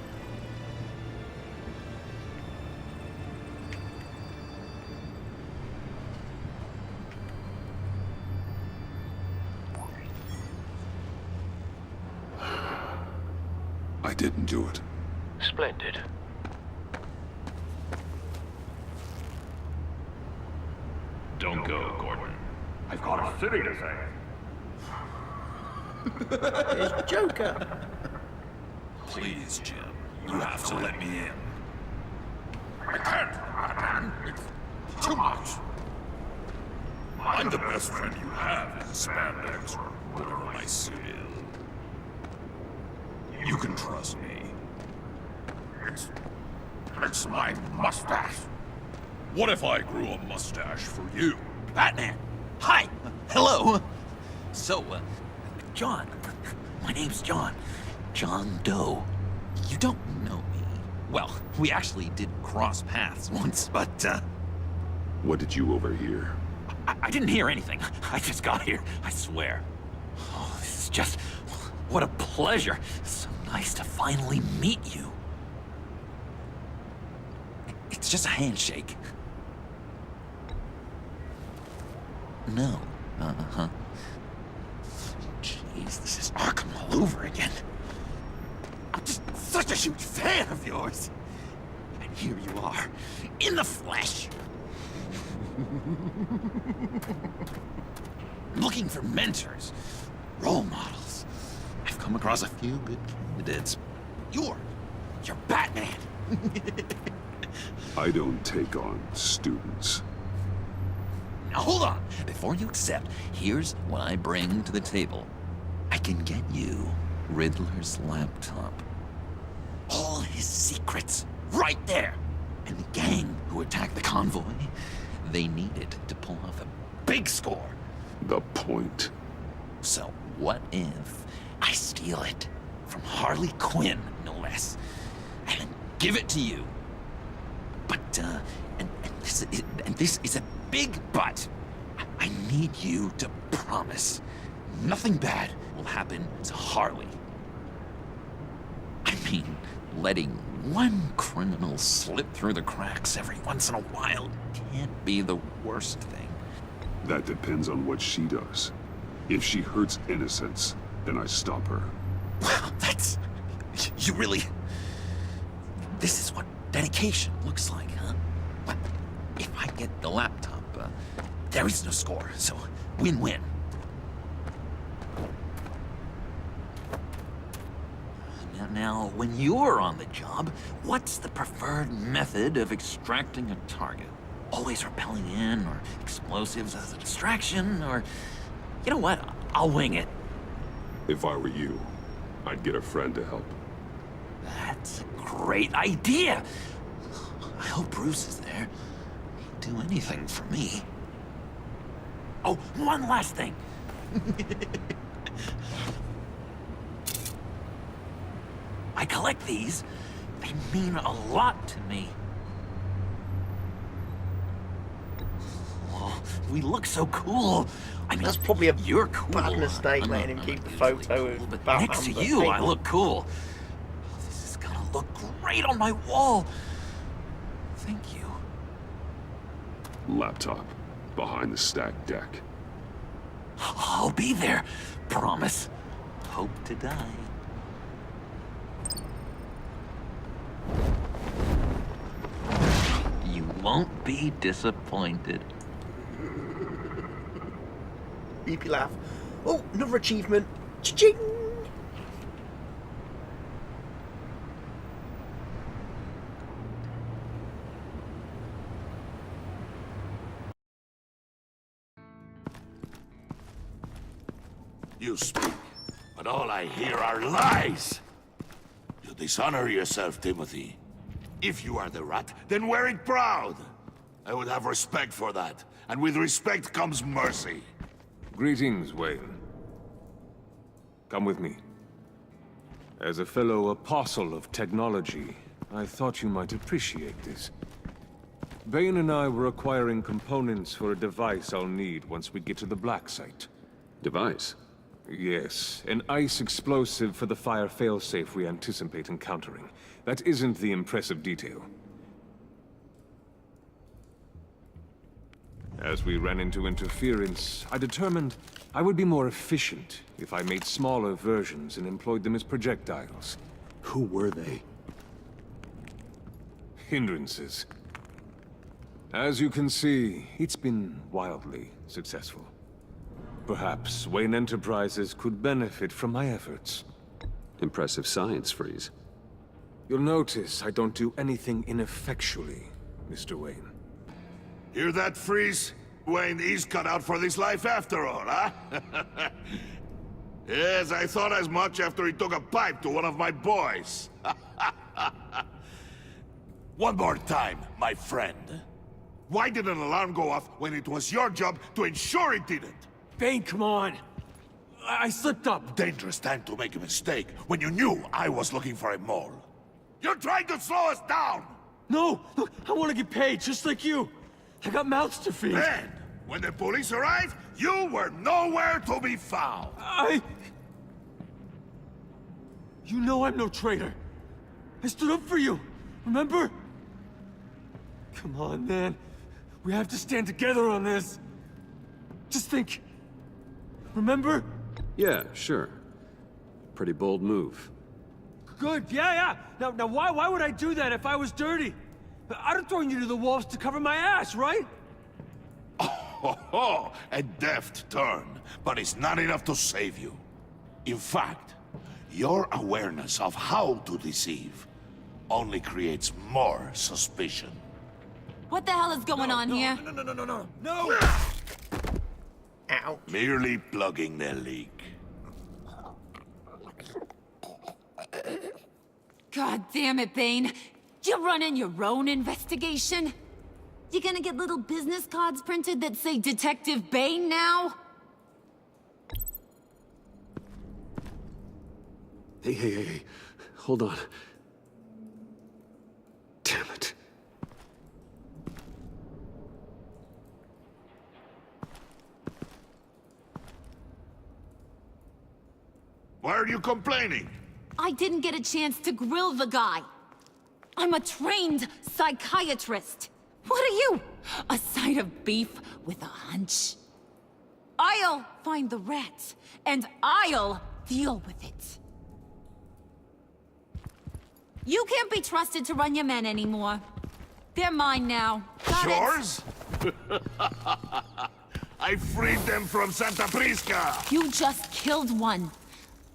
I didn't do it. Splendid. Don't go, Gordon. I've got a city to save. There's Joker. Please, Jim. You have to let me in. I can't, man. It's too much. I'm the best friend you have in spandex or whatever my suit is. You can trust me. It's my mustache. What if I grew a mustache for you? Batman! Hi! Hello! So, John. My name's John. John Doe. You don't know me. Well, we actually did cross paths once, but, What did you overhear? I didn't hear anything. I just got here, I swear. Oh, this is just... What a pleasure. So nice to finally meet you. It's just a handshake. No. Uh-huh. Jeez, this is Arkham all over again. I'm just such a huge fan of yours. And here you are, in the flesh. Looking for mentors, role models. I've come across a few good candidates. You're Batman. I don't take on students. Now hold on. Before you accept, here's what I bring to the table. I can get you Riddler's laptop. All his secrets, right there. And the gang who attacked the convoy, they need it to pull off a big score. The point. So what if I steal it from Harley Quinn, no less, and then give it to you? But, and this is a big but. I need you to promise nothing bad will happen to Harley. I mean, letting one criminal slip through the cracks every once in a while can't be the worst thing. That depends on what she does. If she hurts innocents, then I stop her. Wow, that's... You really... This is what dedication looks like, huh? But if I get the laptop, there is no score, so win-win. Now, when you're on the job, what's the preferred method of extracting a target? Always rappelling in, or explosives as a distraction, or... You know what? I'll wing it. If I were you, I'd get a friend to help. That's a great idea! I hope Bruce is there. He'd do anything for me. Oh, one last thing. I collect these. They mean a lot to me. Oh, we look so cool. I mean, that's probably a you're cool. bad mistake letting him keep the photo cool, of but Batman. next to you, I look cool. This is gonna look great on my wall. Thank you. Laptop. Behind the stacked deck. I'll be there. Promise. Hope to die. You won't be disappointed. Beepy laugh. Oh, another achievement. Cha-ching! You speak, but all I hear are lies. You dishonor yourself, Timothy. If you are the rat, then wear it proud. I would have respect for that, and with respect comes mercy. Greetings, Wayne. Come with me. As a fellow apostle of technology, I thought you might appreciate this. Bane and I were acquiring components for a device I'll need once we get to the Black Site. Device? Yes, an ice explosive for the fire failsafe we anticipate encountering. That isn't the impressive detail. As we ran into interference, I determined I would be more efficient if I made smaller versions and employed them as projectiles. Who were they? Hindrances. As you can see, it's been wildly successful. Perhaps Wayne Enterprises could benefit from my efforts. Impressive science, Freeze. You'll notice I don't do anything ineffectually, Mr. Wayne. Hear that, Freeze? Wayne is cut out for this life after all, huh? Yes, I thought as much after he took a pipe to one of my boys. One more time, my friend. Why did an alarm go off when it was your job to ensure it didn't? Bane, come on! I slipped up! Dangerous time to make a mistake when you knew I was looking for a mole. You're trying to slow us down! No! Look, I want to get paid, just like you! I got mouths to feed! Then, when the police arrived, you were nowhere to be found! You know I'm no traitor! I stood up for you, remember? Come on, man. We have to stand together on this. Just think. Remember? Yeah, sure. Pretty bold move. Good, yeah. Now why would I do that if I was dirty? I'd have thrown you to the wolves to cover my ass, right? Oh, a deft turn, but it's not enough to save you. In fact, your awareness of how to deceive only creates more suspicion. What the hell is going on here? No! Ow. Merely plugging the leak. God damn it, Bane. You're running your own investigation? You gonna get little business cards printed that say Detective Bane now? Hey. Hold on. Damn it. Why are you complaining? I didn't get a chance to grill the guy. I'm a trained psychiatrist. What are you? A side of beef with a hunch? I'll find the rat, and I'll deal with it. You can't be trusted to run your men anymore. They're mine now. Got it? Yours? I freed them from Santa Prisca! You just killed one.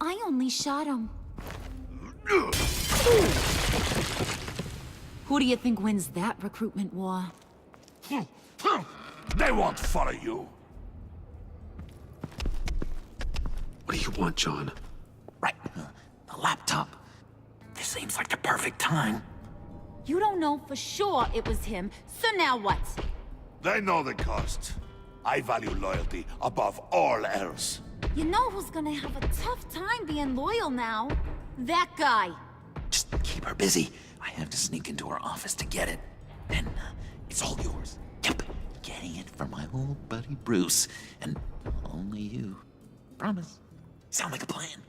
I only shot him. Who do you think wins that recruitment war? They won't follow you. What do you want, John? Right, the laptop. This seems like the perfect time. You don't know for sure it was him, so now what? They know the cost. I value loyalty above all else. You know who's gonna have a tough time being loyal now? That guy. Just keep her busy. I have to sneak into her office to get it. Then, it's all yours. Yep, getting it from my old buddy Bruce. And only you. Promise. Sound like a plan.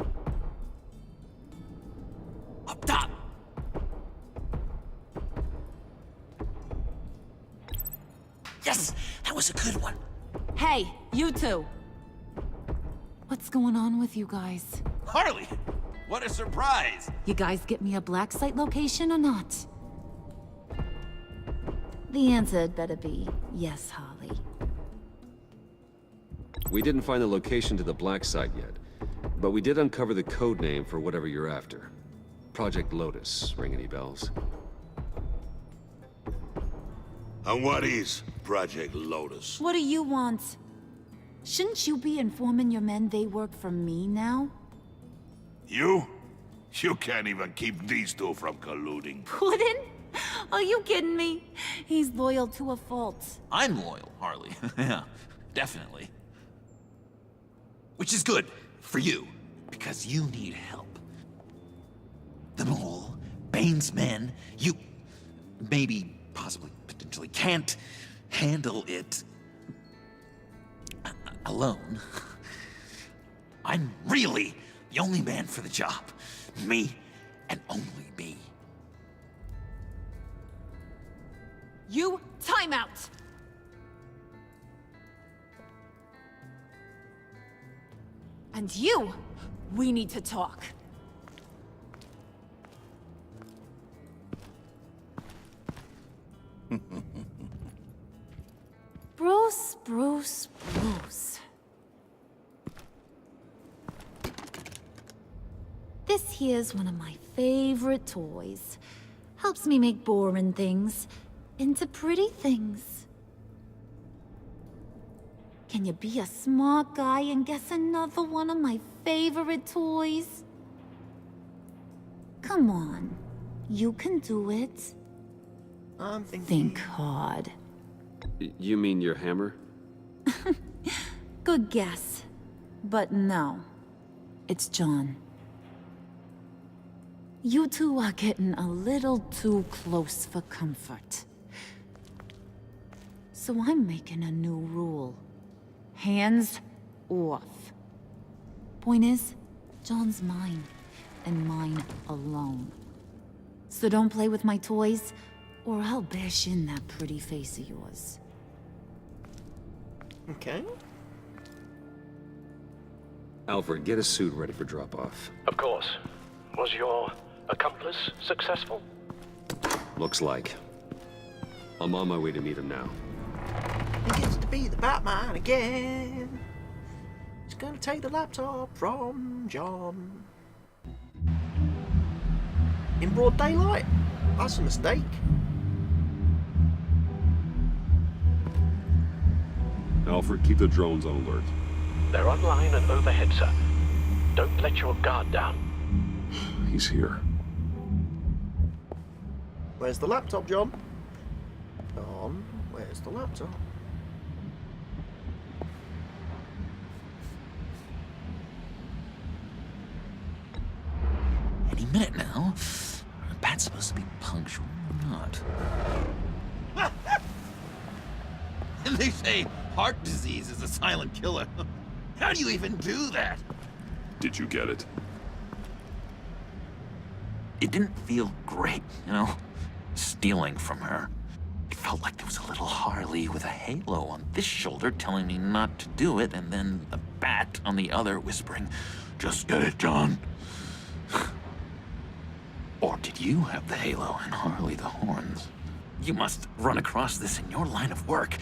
Up top! Yes! That was a good one. Hey, you two. What's going on with you guys? Harley! What a surprise! You guys get me a black site location or not? The answer had better be yes, Harley. We didn't find the location to the black site yet, but we did uncover the code name for whatever you're after. Project Lotus. Ring any bells? And what is Project Lotus? What do you want? Shouldn't you be informing your men they work for me now? You? You can't even keep these two from colluding. Puddin'? Are you kidding me? He's loyal to a fault. I'm loyal, Harley. Yeah, definitely. Which is good for you, because you need help. The Mole, Bane's men, you maybe, possibly, potentially can't handle it alone. I'm really the only man for the job. Me and only me. You time out! And you, we need to talk. Bruce. This here's one of my favorite toys. Helps me make boring things into pretty things. Can you be a smart guy and guess another one of my favorite toys? Come on, you can do it. I'm thinking... Think hard. You mean your hammer? Good guess. But no, it's John. You two are getting a little too close for comfort. So I'm making a new rule. Hands off. Point is, John's mine, and mine alone. So don't play with my toys, or I'll bash in that pretty face of yours. Okay. Alfred, get a suit ready for drop-off. Of course. Was your accomplice successful? Looks like. I'm on my way to meet him now. He gets to be the Batman again. He's gonna take the laptop from John. In broad daylight? That's a mistake. Alfred, keep the drones on alert. They're online and overhead, sir. Don't let your guard down. He's here. Where's the laptop, John? John, where's the laptop? Any minute now. The bat's supposed to be punctual or not? And they say heart disease is a silent killer. How do you even do that? Did you get it? It didn't feel great, you know? Stealing from her. It felt like there was a little Harley with a halo on this shoulder telling me not to do it, and then the bat on the other whispering, "Just get it, John." Or did you have the halo and Harley the horns? You must run across this in your line of work.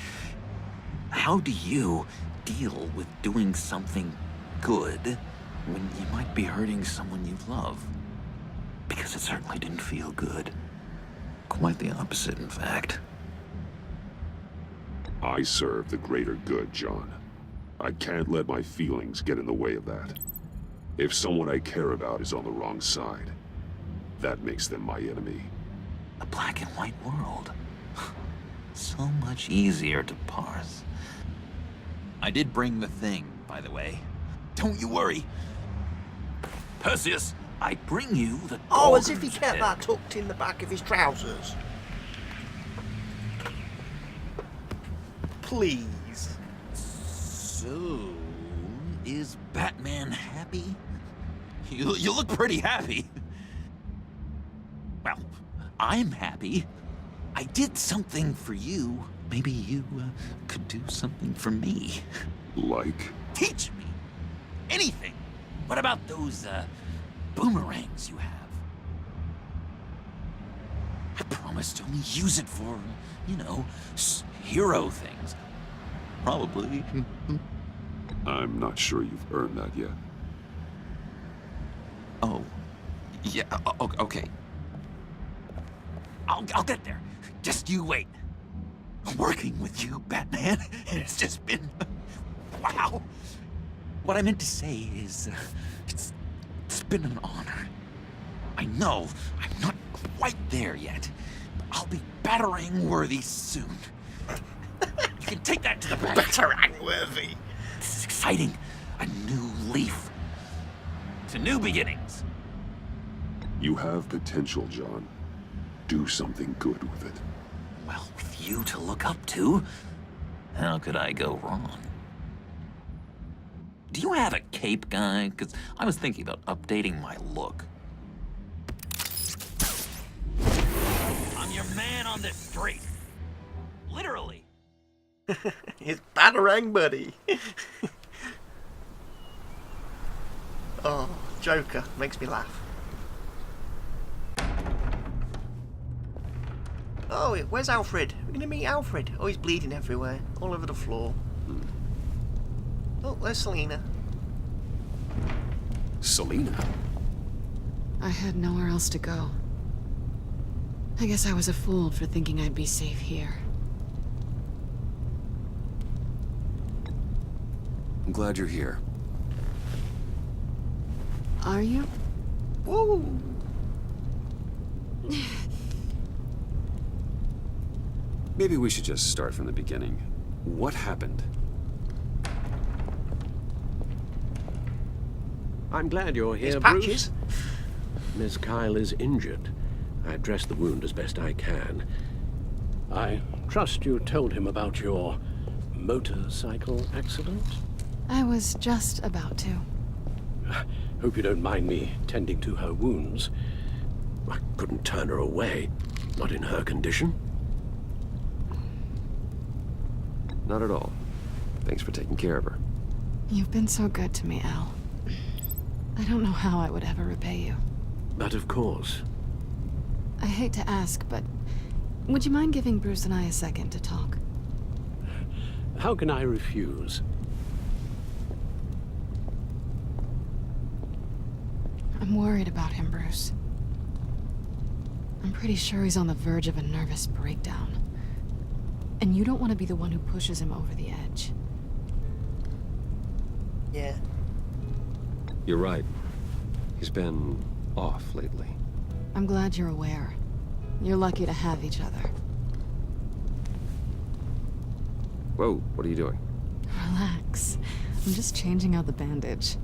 How do you deal with doing something good when you might be hurting someone you love? Because it certainly didn't feel good. Quite the opposite, in fact. I serve the greater good, John. I can't let my feelings get in the way of that. If someone I care about is on the wrong side, that makes them my enemy. A black and white world. So much easier to parse. I did bring the thing, by the way. Don't you worry. Perseus, I bring you the Oh, as if he Gorgon's kept head. that tucked in the back of his trousers. Please. So, is Batman happy? You look pretty happy. Well, I'm happy. I did something for you. Maybe you could do something for me. Like? Teach me anything. What about those boomerangs you have? I promised to only use it for, you know, hero things. Probably. I'm not sure you've earned that yet. Oh, yeah, okay. I'll get there. Just you wait. Working with you, Batman, it's just been... wow. What I meant to say is, it's been an honor. I know I'm not quite there yet, but I'll be battering worthy soon. You can take that to the bank. Battering worthy. This is exciting. A new leaf. To new beginnings. You have potential, John. Do something good with it. Well, with you to look up to, how could I go wrong? Do you have a cape, guy? Because I was thinking about updating my look. I'm your man on this street. Literally. His batarang buddy. Oh, Joker makes me laugh. Oh, where's Alfred? We're gonna meet Alfred. Oh, he's bleeding everywhere, all over the floor. Oh, there's Selina. Selina? I had nowhere else to go. I guess I was a fool for thinking I'd be safe here. I'm glad you're here. Are you? Woo! Maybe we should just start from the beginning. What happened? I'm glad you're here, Patches. Bruce. Miss Kyle is injured. I've dressed the wound as best I can. I trust you told him about your motorcycle accident? I was just about to. Hope you don't mind me tending to her wounds. I couldn't turn her away, not in her condition. Not at all. Thanks for taking care of her. You've been so good to me, Al. I don't know how I would ever repay you. But of course. I hate to ask, but would you mind giving Bruce and I a second to talk? How can I refuse? I'm worried about him, Bruce. I'm pretty sure he's on the verge of a nervous breakdown. And you don't want to be the one who pushes him over the edge. Yeah. You're right. He's been off lately. I'm glad you're aware. You're lucky to have each other. Whoa, what are you doing? Relax. I'm just changing out the bandage.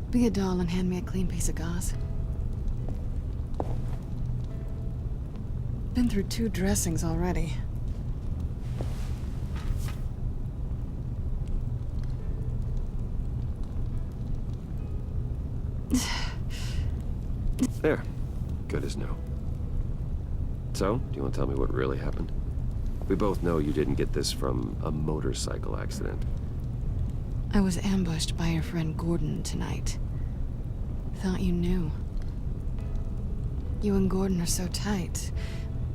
Be a doll and hand me a clean piece of gauze. Been through 2 dressings already. There. Good as new. So, do you want to tell me what really happened? We both know you didn't get this from a motorcycle accident. I was ambushed by your friend Gordon tonight. Thought you knew. You and Gordon are so tight.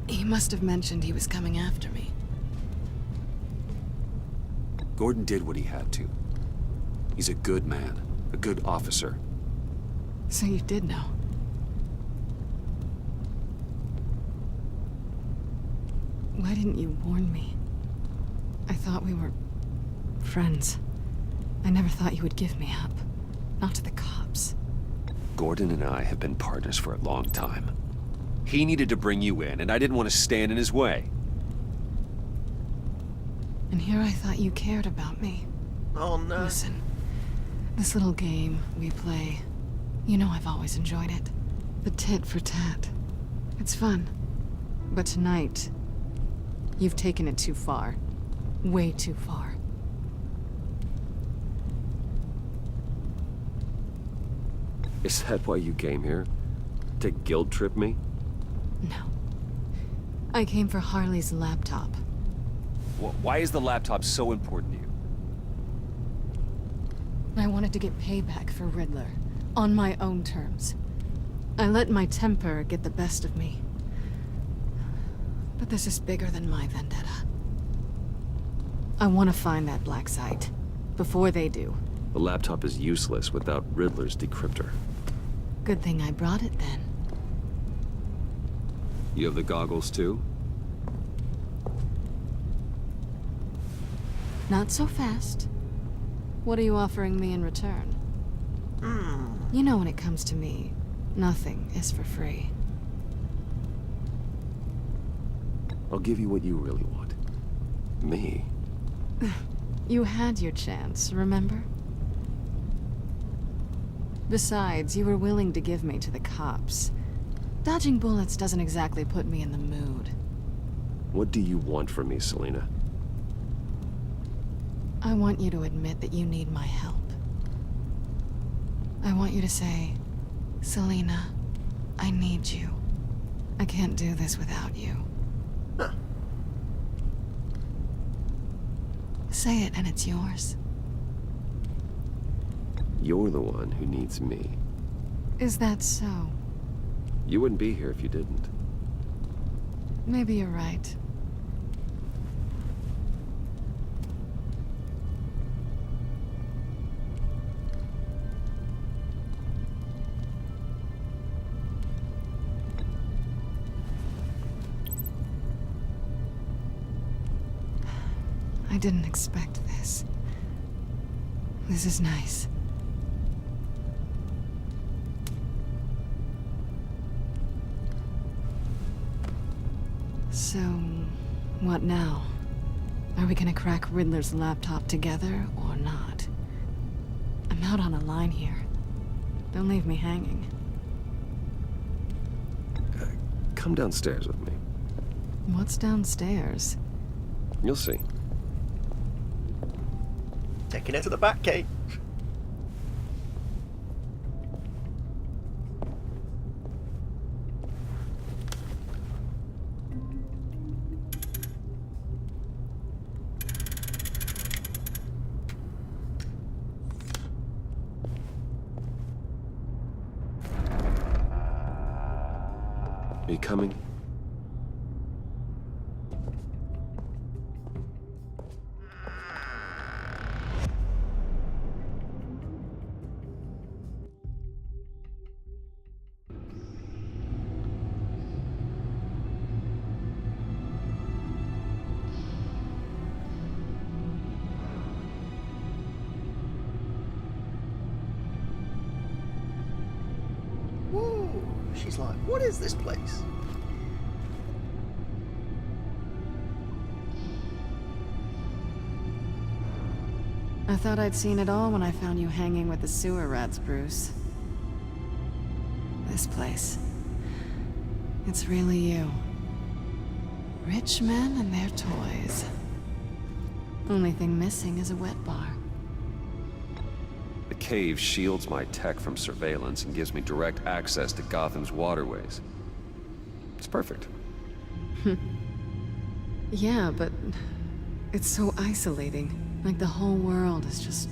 He must have mentioned he was coming after me. Gordon did what he had to. He's a good man, a good officer. So you did know. Why didn't you warn me? I thought we were friends. I never thought you would give me up. Not to the cops. Gordon and I have been partners for a long time. He needed to bring you in, and I didn't want to stand in his way. And here I thought you cared about me. Oh no. Listen, this little game we play, you know I've always enjoyed it. The tit for tat. It's fun. But tonight, you've taken it too far. Way too far. Is that why you came here? To guilt trip me? No. I came for Harley's laptop. Why is the laptop so important to you? I wanted to get payback for Riddler, on my own terms. I let my temper get the best of me. But this is bigger than my vendetta. I want to find that black site, before they do. The laptop is useless without Riddler's decryptor. Good thing I brought it then. You have the goggles too? Not so fast. What are you offering me in return? You know when it comes to me, nothing is for free. I'll give you what you really want. Me. You had your chance, remember? Besides, you were willing to give me to the cops. Dodging bullets doesn't exactly put me in the mood. What do you want from me, Selina? I want you to admit that you need my help. I want you to say, Selina, I need you. I can't do this without you. Huh. Say it and it's yours. You're the one who needs me. Is that so? You wouldn't be here if you didn't. Maybe you're right. I didn't expect this. This is nice. So, what now? Are we gonna crack Riddler's laptop together, or not? I'm out on a line here. Don't leave me hanging. Come downstairs with me. What's downstairs? You'll see. Taking her to the Batcave. Are you coming? Whoa! She's like, what is this place? I thought I'd seen it all when I found you hanging with the sewer rats, Bruce. This place. It's really you. Rich men and their toys. Only thing missing is a wet bar. The cave shields my tech from surveillance and gives me direct access to Gotham's waterways. It's perfect. Yeah, but it's so isolating. Like the whole world is just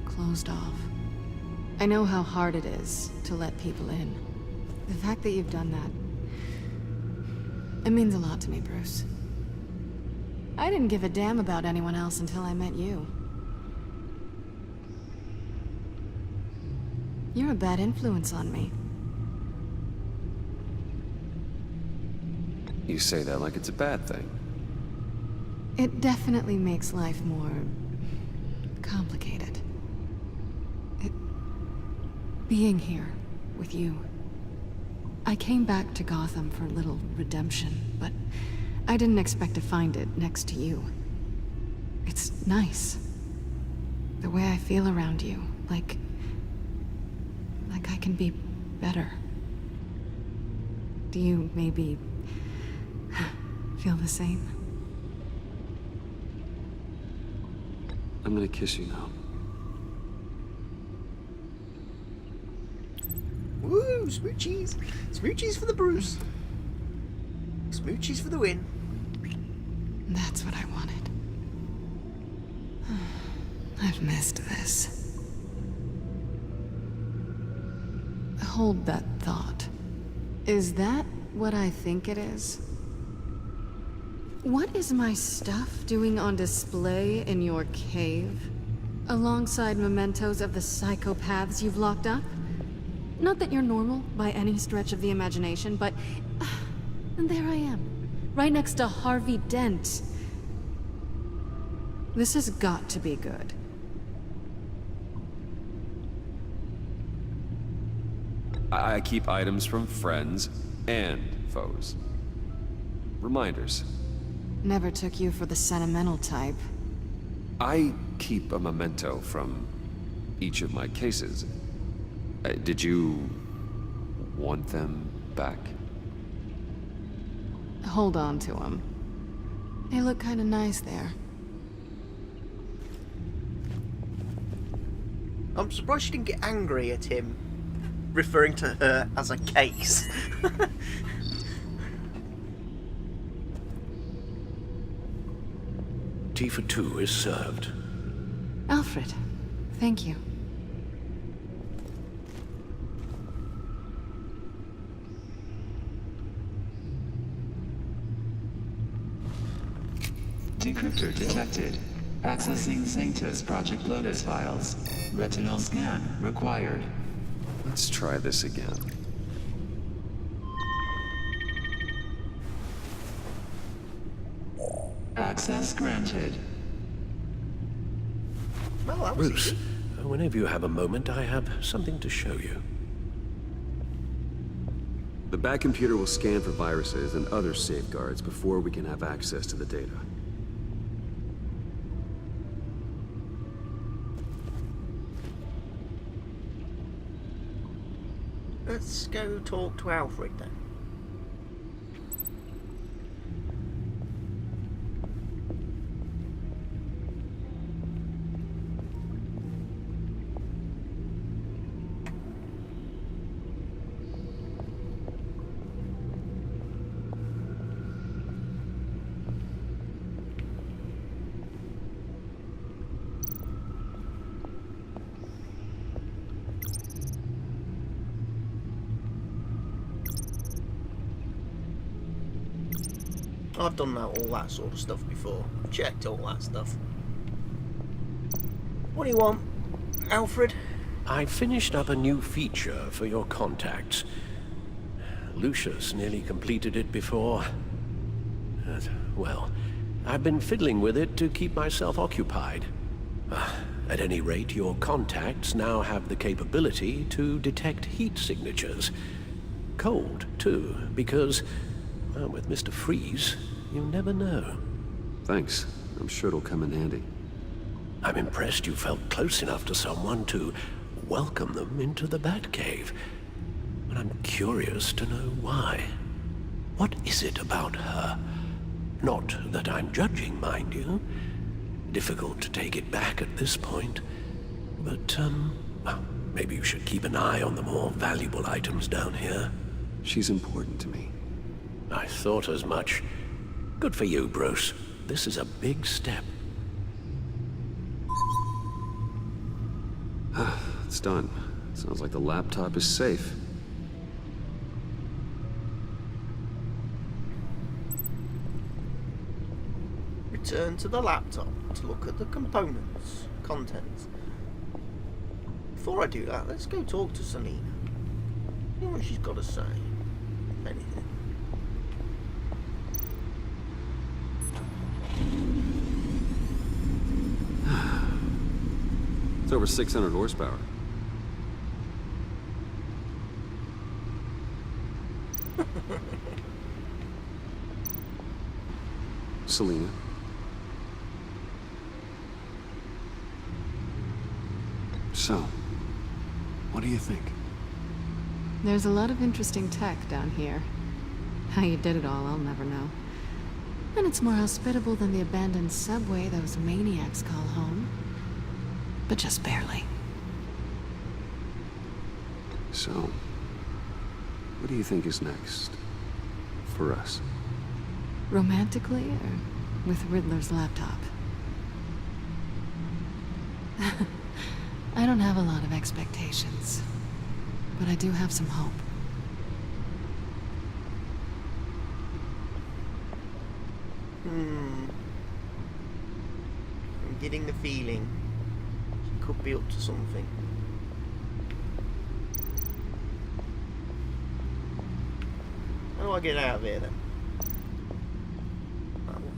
closed off. I know how hard it is to let people in. The fact that you've done that, it means a lot to me, Bruce. I didn't give a damn about anyone else until I met you. You're a bad influence on me. You say that like it's a bad thing. It definitely makes life more complicated. Being here with you. I came back to Gotham for a little redemption, but I didn't expect to find it next to you. It's nice. The way I feel around you, like I can be better. Do you maybe feel the same? I'm gonna kiss you now. Woo! Smoochies! Smoochies for the Bruce! Smoochies for the win. That's what I wanted. I've missed this. Hold that thought. Is that what I think it is? What is my stuff doing on display in your cave? Alongside mementos of the psychopaths you've locked up? Not that you're normal by any stretch of the imagination, but... and there I am, right next to Harvey Dent. This has got to be good. I keep items from friends and foes. Reminders. Never took you for the sentimental type. I keep a memento from each of my cases. Did you want them back? Hold on to them. They look kind of nice there. I'm surprised she didn't get angry at him, referring to her as a case. Tea for two is served. Alfred, thank you. Decryptor detected. Accessing Sanctus Project Lotus files. Retinal scan required. Let's try this again. Access granted. Well, that was Bruce, easy. whenever you have a moment, I have something to show you. The Bat computer will scan for viruses and other safeguards before we can have access to the data. Let's go talk to Alfred then. I've done all that sort of stuff before. Checked all that stuff. What do you want, Alfred? I finished up a new feature for your contacts. Lucius nearly completed it before. Well, I've been fiddling with it to keep myself occupied. At any rate, your contacts now have the capability to detect heat signatures. Cold, too, because, well, with Mr. Freeze, you never know. Thanks. I'm sure it'll come in handy. I'm impressed you felt close enough to someone to welcome them into the Batcave. But I'm curious to know why. What is it about her? Not that I'm judging, mind you. Difficult to take it back at this point. But, well, maybe you should keep an eye on the more valuable items down here. She's important to me. I thought as much. Good for you, Bruce. This is a big step. It's done. Sounds like the laptop is safe. Return to the laptop to look at the components, contents. Before I do that, let's go talk to Selina. See what she's got to say. If anything. It's over 600 horsepower. Selina. So, what do you think? There's a lot of interesting tech down here. How you did it all, I'll never know. And it's more hospitable than the abandoned subway those maniacs call home. But just barely. So, what do you think is next? For us? Romantically, or with Riddler's laptop? I don't have a lot of expectations, but I do have some hope. I'm getting the feeling she could be up to something. How do I get out of here then?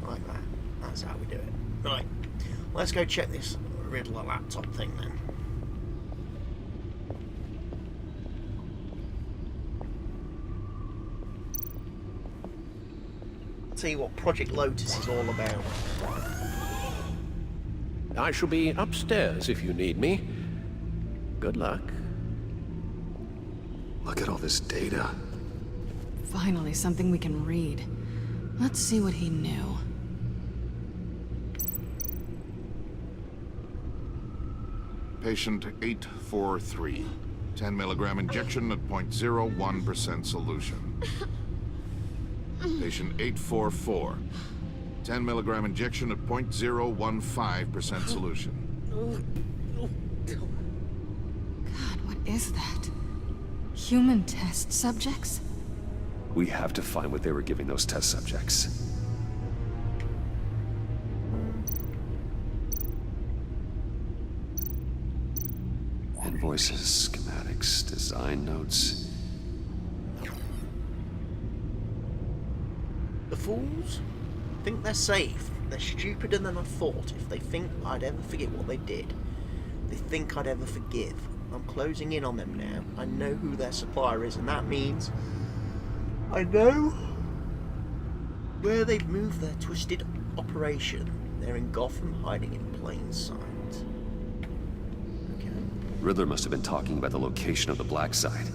Like that. That's how we do it. Right. Let's go check this Riddler laptop thing then. Tell you what Project Lotus is all about. I shall be upstairs if you need me. Good luck. Look at all this data. Finally, something we can read. Let's see what he knew. Patient 843. 10 milligram injection at 0.01% solution. Patient 844. 10 milligram injection at 0.015% solution. God, what is that? Human test subjects? We have to find what they were giving those test subjects. Invoices, schematics, design notes. The fools think they're safe. They're stupider than I thought. If they think I'd ever forget what they did, they think I'd ever forgive. I'm closing in on them now. I know who their supplier is, and that means I know where they've moved their twisted operation. They're in Gotham, hiding in plain sight. Riddler must have been talking about the location of the Black Site.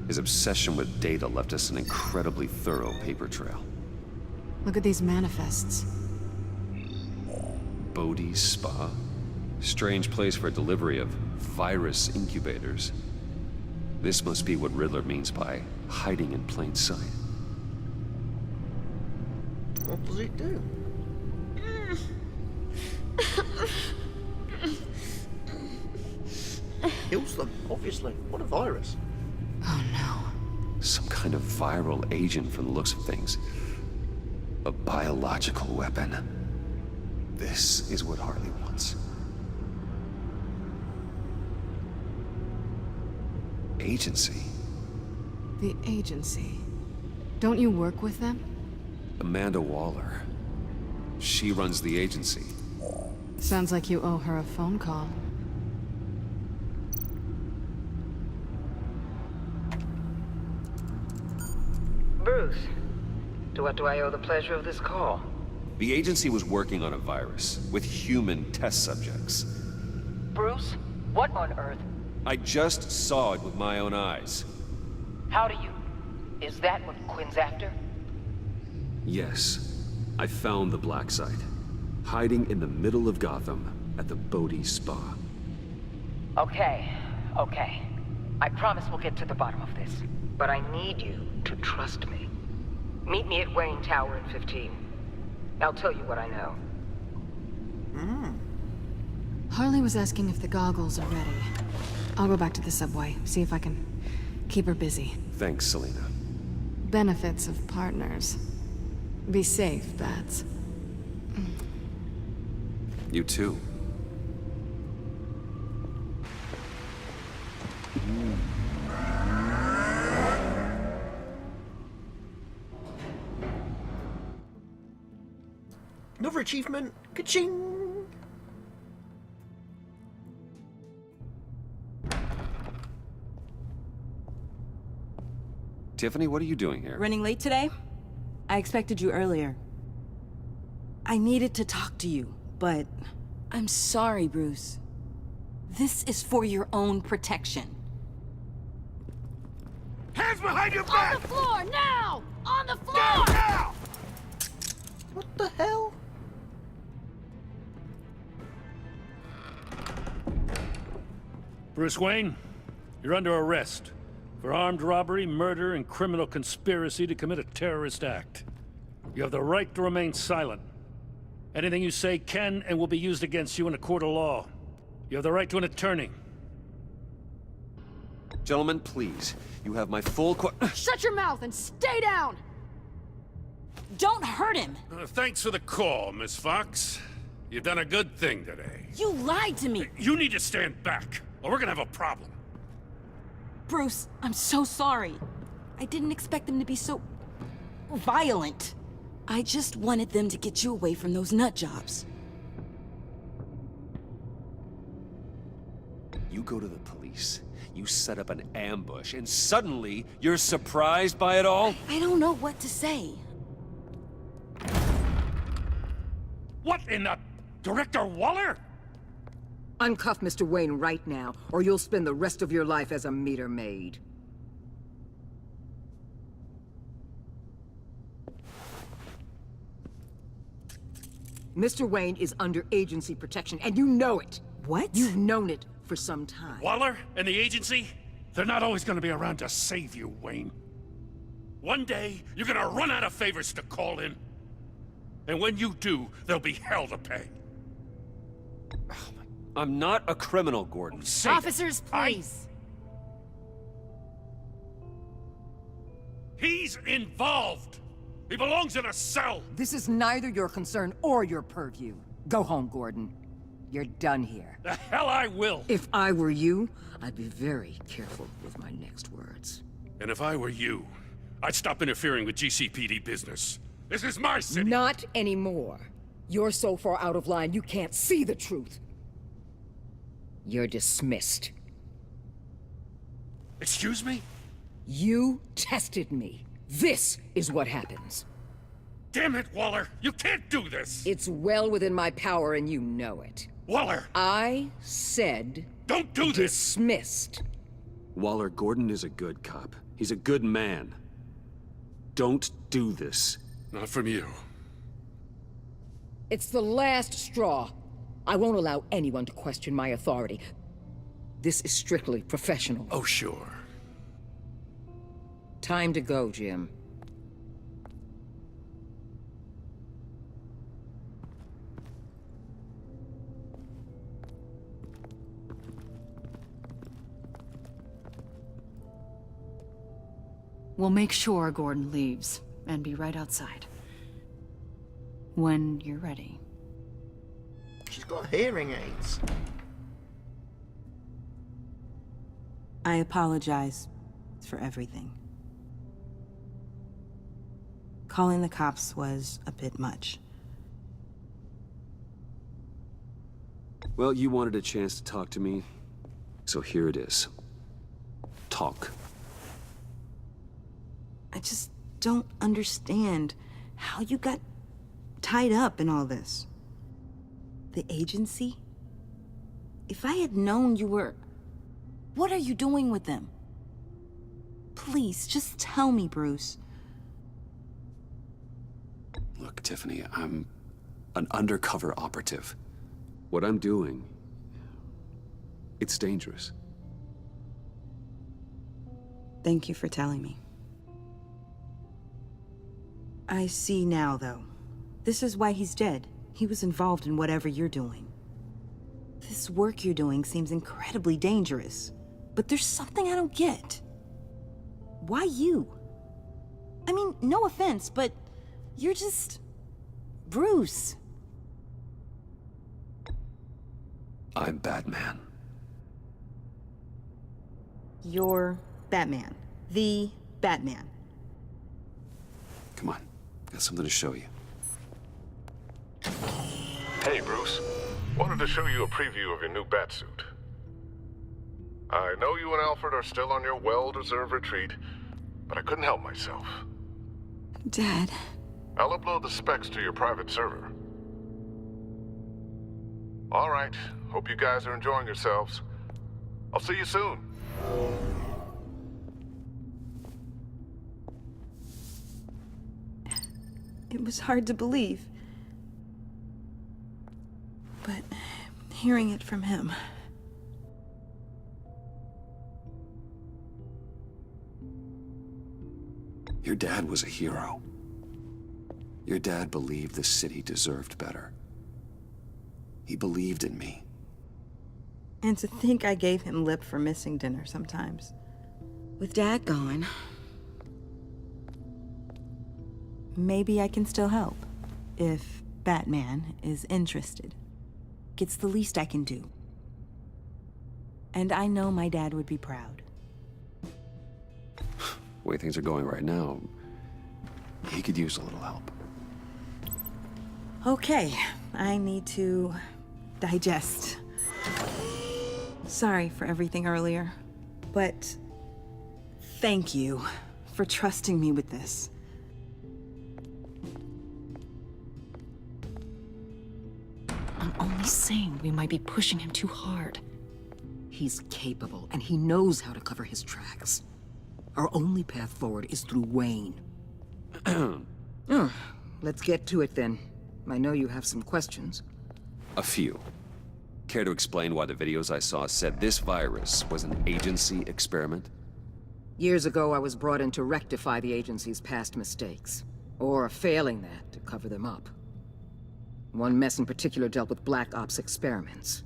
His obsession with data left us an incredibly thorough paper trail. Look at these manifests. Bodhi's Spa? Strange place for delivery of virus incubators. This must be what Riddler means by hiding in plain sight. What does it do? Kills them, obviously. What a virus. Oh no. Some kind of viral agent from the looks of things. A biological weapon. This is what Harley wants. Agency. The agency. Don't you work with them? Amanda Waller. She runs the agency. Sounds like you owe her a phone call. Bruce, to what do I owe the pleasure of this call? The agency was working on a virus with human test subjects. Bruce, what on earth? I just saw it with my own eyes. How do you... Is that what Quinn's after? Yes. I found the Black Site. Hiding in the middle of Gotham at the Bodhi Spa. Okay. I promise we'll get to the bottom of this. But I need you to trust me. Meet me at Wayne Tower in 15. I'll tell you what I know. Harley was asking if the goggles are ready. I'll go back to the subway, see if I can keep her busy. Thanks, Selena. Benefits of partners. Be safe, Bats. You too. Another achievement. Ka-ching! Tiffany, what are you doing here? Running late today? I expected you earlier. I needed to talk to you, but I'm sorry, Bruce. This is for your own protection. Hands behind your back! On the floor, now! On the floor! Down now! What the hell? Bruce Wayne, you're under arrest for armed robbery, murder, and criminal conspiracy to commit a terrorist act. You have the right to remain silent. Anything you say can and will be used against you in a court of law. You have the right to an attorney. Gentlemen, please. You have my full Shut your mouth and stay down! Don't hurt him! Thanks for the call, Miss Fox. You've done a good thing today. You lied to me! You need to stand back, or we're gonna have a problem. Bruce, I'm so sorry. I didn't expect them to be so... violent. I just wanted them to get you away from those nut jobs. You go to the police, you set up an ambush, and suddenly you're surprised by it all? I don't know what to say. What in the... Director Waller? Uncuff Mr. Wayne right now, or you'll spend the rest of your life as a meter maid. Mr. Wayne is under agency protection, and you know it. What? You've known it for some time. Waller and the agency? They're not always gonna be around to save you, Wayne. One day, you're gonna run out of favors to call in. And when you do, there'll be hell to pay. I'm not a criminal, Gordon. Officers, please. He's involved! He belongs in a cell! This is neither your concern or your purview. Go home, Gordon. You're done here. The hell I will! If I were you, I'd be very careful with my next words. And if I were you, I'd stop interfering with GCPD business. This is my city! Not anymore. You're so far out of line, you can't see the truth. You're dismissed. Excuse me? You tested me. This is what happens. Damn it, Waller! You can't do this! It's well within my power and you know it. Waller! I said... Don't do this! Dismissed. Waller, Gordon is a good cop. He's a good man. Don't do this. Not from you. It's the last straw. I won't allow anyone to question my authority. This is strictly professional. Oh, sure. Time to go, Jim. We'll make sure Gordon leaves, and be right outside. When you're ready. She's got hearing aids. I apologize for everything. Calling the cops was a bit much. Well, you wanted a chance to talk to me, so here it is. Talk. I just don't understand how you got tied up in all this. The agency? If I had known you were... What are you doing with them? Please, just tell me, Bruce. Look, Tiffany, I'm an undercover operative. What I'm doing, it's dangerous. Thank you for telling me. I see now, though. This is why he's dead. He was involved in whatever you're doing. This work you're doing seems incredibly dangerous. But there's something I don't get. Why you? I mean, no offense, but you're just... Bruce. I'm Batman. You're Batman. The Batman. Come on, got something to show you. Hey, Bruce. Wanted to show you a preview of your new Batsuit. I know you and Alfred are still on your well-deserved retreat, but I couldn't help myself. Dad. I'll upload the specs to your private server. All right. Hope you guys are enjoying yourselves. I'll see you soon. It was hard to believe. But hearing it from him... Your dad was a hero. Your dad believed the city deserved better. He believed in me. And to think I gave him lip for missing dinner sometimes. With Dad gone, maybe I can still help. If Batman is interested. It's the least I can do. And I know my dad would be proud. The way things are going right now, he could use a little help. Okay, I need to digest. Sorry for everything earlier, but thank you for trusting me with this. I'm only saying we might be pushing him too hard. He's capable, and he knows how to cover his tracks. Our only path forward is through Wayne. Let's get to it then. I know you have some questions. A few. Care to explain why the videos I saw said this virus was an agency experiment? Years ago, I was brought in to rectify the agency's past mistakes. Or, failing that, to cover them up. One mess in particular dealt with Black Ops experiments.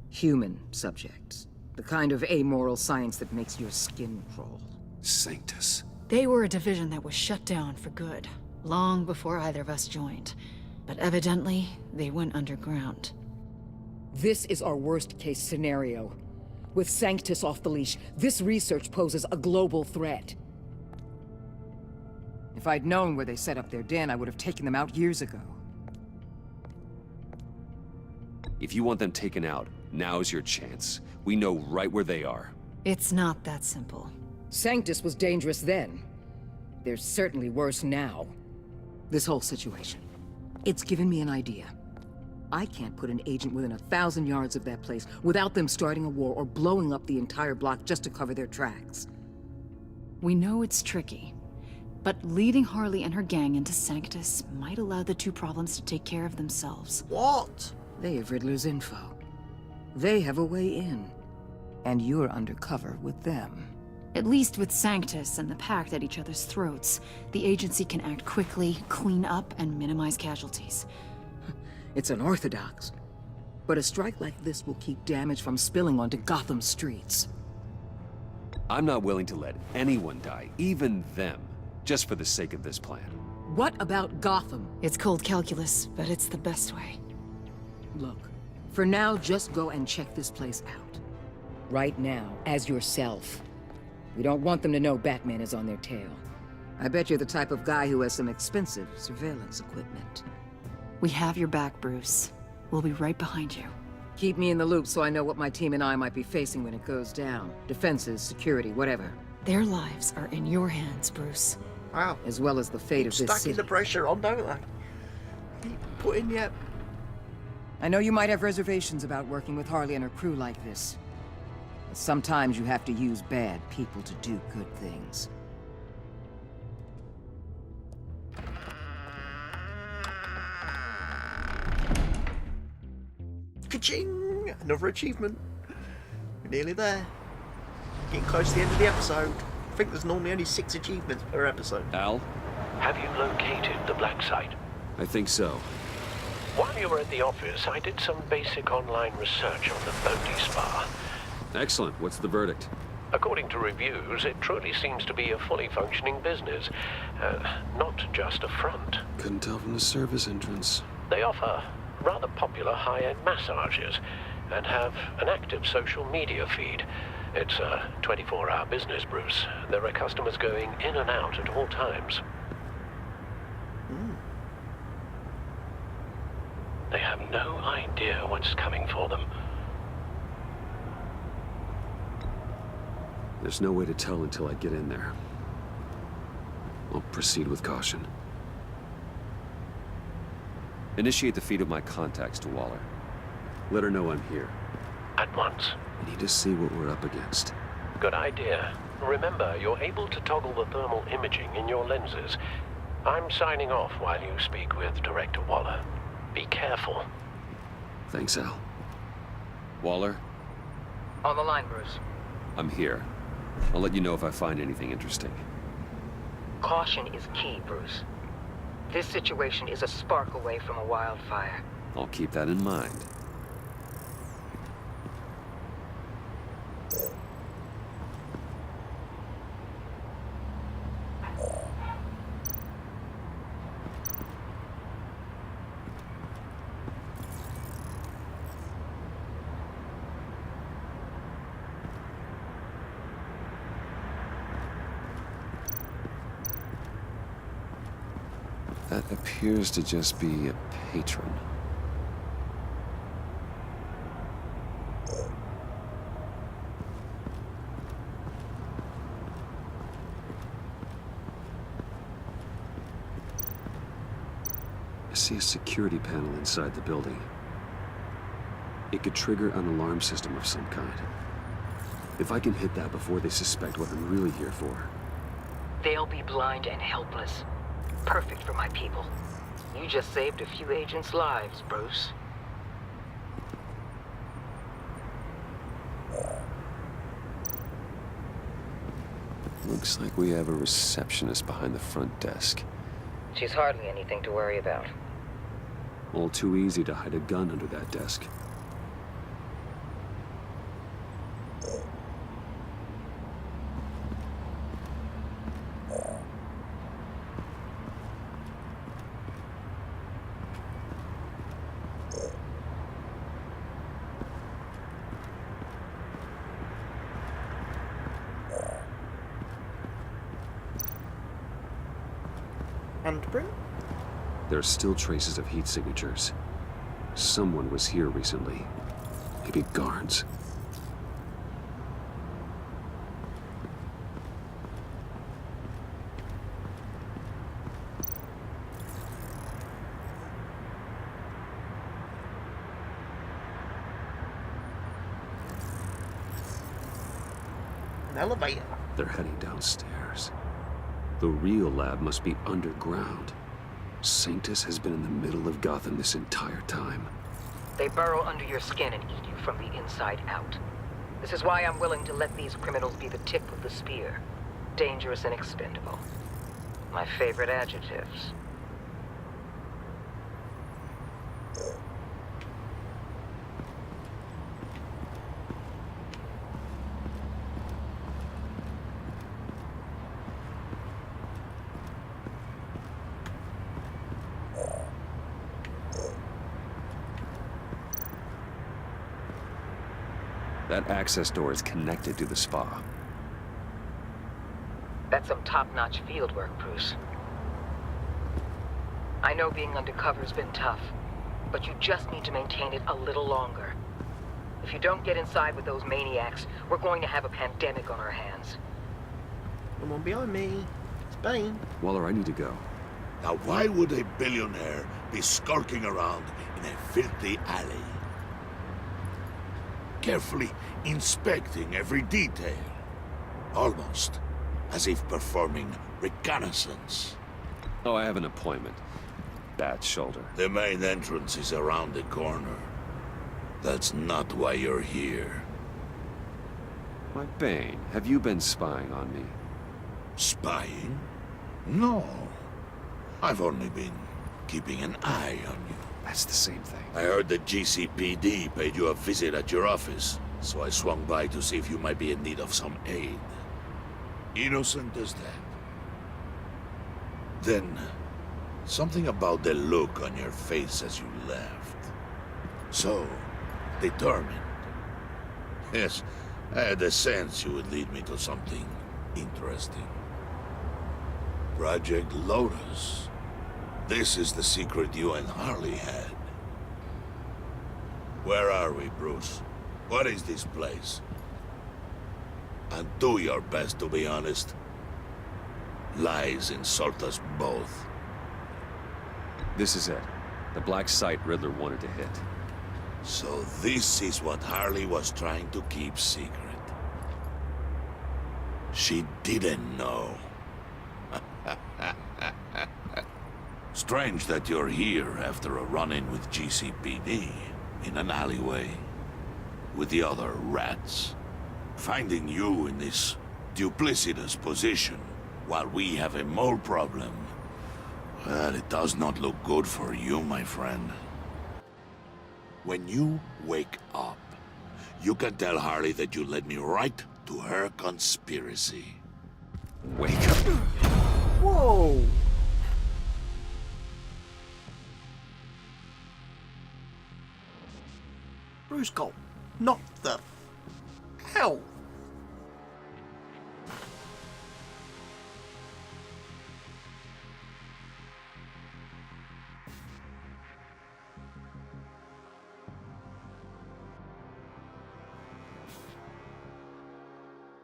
Human subjects. The kind of amoral science that makes your skin crawl. Sanctus. They were a division that was shut down for good, long before either of us joined. But evidently, they went underground. This is our worst-case scenario. With Sanctus off the leash, this research poses a global threat. If I'd known where they set up their den, I would have taken them out years ago. If you want them taken out, now's your chance. We know right where they are. It's not that simple. Sanctus was dangerous then. They're certainly worse now. This whole situation, it's given me an idea. I can't put an agent within 1,000 yards of that place without them starting a war or blowing up the entire block just to cover their tracks. We know it's tricky, but leading Harley and her gang into Sanctus might allow the two problems to take care of themselves. What? They have Riddler's info. They have a way in. And you're undercover with them. At least with Sanctus and the Pact at each other's throats, the agency can act quickly, clean up, and minimize casualties. It's unorthodox. But a strike like this will keep damage from spilling onto Gotham streets. I'm not willing to let anyone die, even them, just for the sake of this plan. What about Gotham? It's cold calculus, but it's the best way. Look, for now, just go and check this place out. Right now, as yourself. We don't want them to know Batman is on their tail. I bet you're the type of guy who has some expensive surveillance equipment. We have your back, Bruce. We'll be right behind you. Keep me in the loop so I know what my team and I might be facing when it goes down. Defenses, security, whatever. Their lives are in your hands, Bruce. Wow. As well as the fate of this Stacking city. the pressure on, don't they? Keep putting yet. I know you might have reservations about working with Harley and her crew like this. But sometimes you have to use bad people to do good things. Ka-ching! Another achievement. We're nearly there. Getting close to the end of the episode. I think there's normally only 6 achievements per episode. Al? Have you located the black site? I think so. While you were at the office, I did some basic online research on the Bodhi Spa. Excellent. What's the verdict? According to reviews, it truly seems to be a fully functioning business. Not just a front. Couldn't tell from the service entrance. They offer rather popular high-end massages and have an active social media feed. It's a 24-hour business, Bruce. There are customers going in and out at all times. They have no idea what's coming for them. There's no way to tell until I get in there. I'll proceed with caution. Initiate the feed of my contacts to Waller. Let her know I'm here. At once. I need to see what we're up against. Good idea. Remember, you're able to toggle the thermal imaging in your lenses. I'm signing off while you speak with Director Waller. Be careful. Thanks, Al. Waller? On the line, Bruce. I'm here. I'll let you know if I find anything interesting. Caution is key, Bruce. This situation is a spark away from a wildfire. I'll keep that in mind. That appears to just be a patron. I see a security panel inside the building. It could trigger an alarm system of some kind. If I can hit that before they suspect what I'm really here for. They'll be blind and helpless. Perfect for my people. You just saved a few agents' lives, Bruce. Looks like we have a receptionist behind the front desk. She's hardly anything to worry about. All too easy to hide a gun under that desk. Handprint? There are still traces of heat signatures. Someone was here recently. Maybe guards. An elevator. They're heading downstairs. The real lab must be underground. Sanctus has been in the middle of Gotham this entire time. They burrow under your skin and eat you from the inside out. This is why I'm willing to let these criminals be the tip of the spear. Dangerous and expendable. My favorite adjectives. That access door is connected to the spa. That's some top-notch field work, Bruce. I know being undercover's been tough, but you just need to maintain it a little longer. If you don't get inside with those maniacs, we're going to have a pandemic on our hands. Come on behind me. It's Bane. Waller, I need to go. Now why would a billionaire be skulking around in a filthy alley? Carefully inspecting every detail. Almost as if performing reconnaissance. Oh, I have an appointment. Bad shoulder. The main entrance is around the corner. That's not why you're here. Why, Bane, have you been spying on me? Spying? No. I've only been keeping an eye on you. That's the same thing. I heard the GCPD paid you a visit at your office, so I swung by to see if you might be in need of some aid. Innocent as that. Then, something about the look on your face as you left. So, determined. Yes, I had a sense you would lead me to something interesting. Project Lotus. This is the secret you and Harley had. Where are we, Bruce? What is this place? And do your best to be honest. Lies insult us both. This is it. The black site Riddler wanted to hit. So this is what Harley was trying to keep secret. She didn't know. Strange that you're here after a run-in with GCPD in an alleyway with the other rats. Finding you in this duplicitous position while we have a mole problem. Well, it does not look good for you, my friend. When you wake up, you can tell Harley that you led me right to her conspiracy. Wake up. Whoa! Bruce got knocked the hell.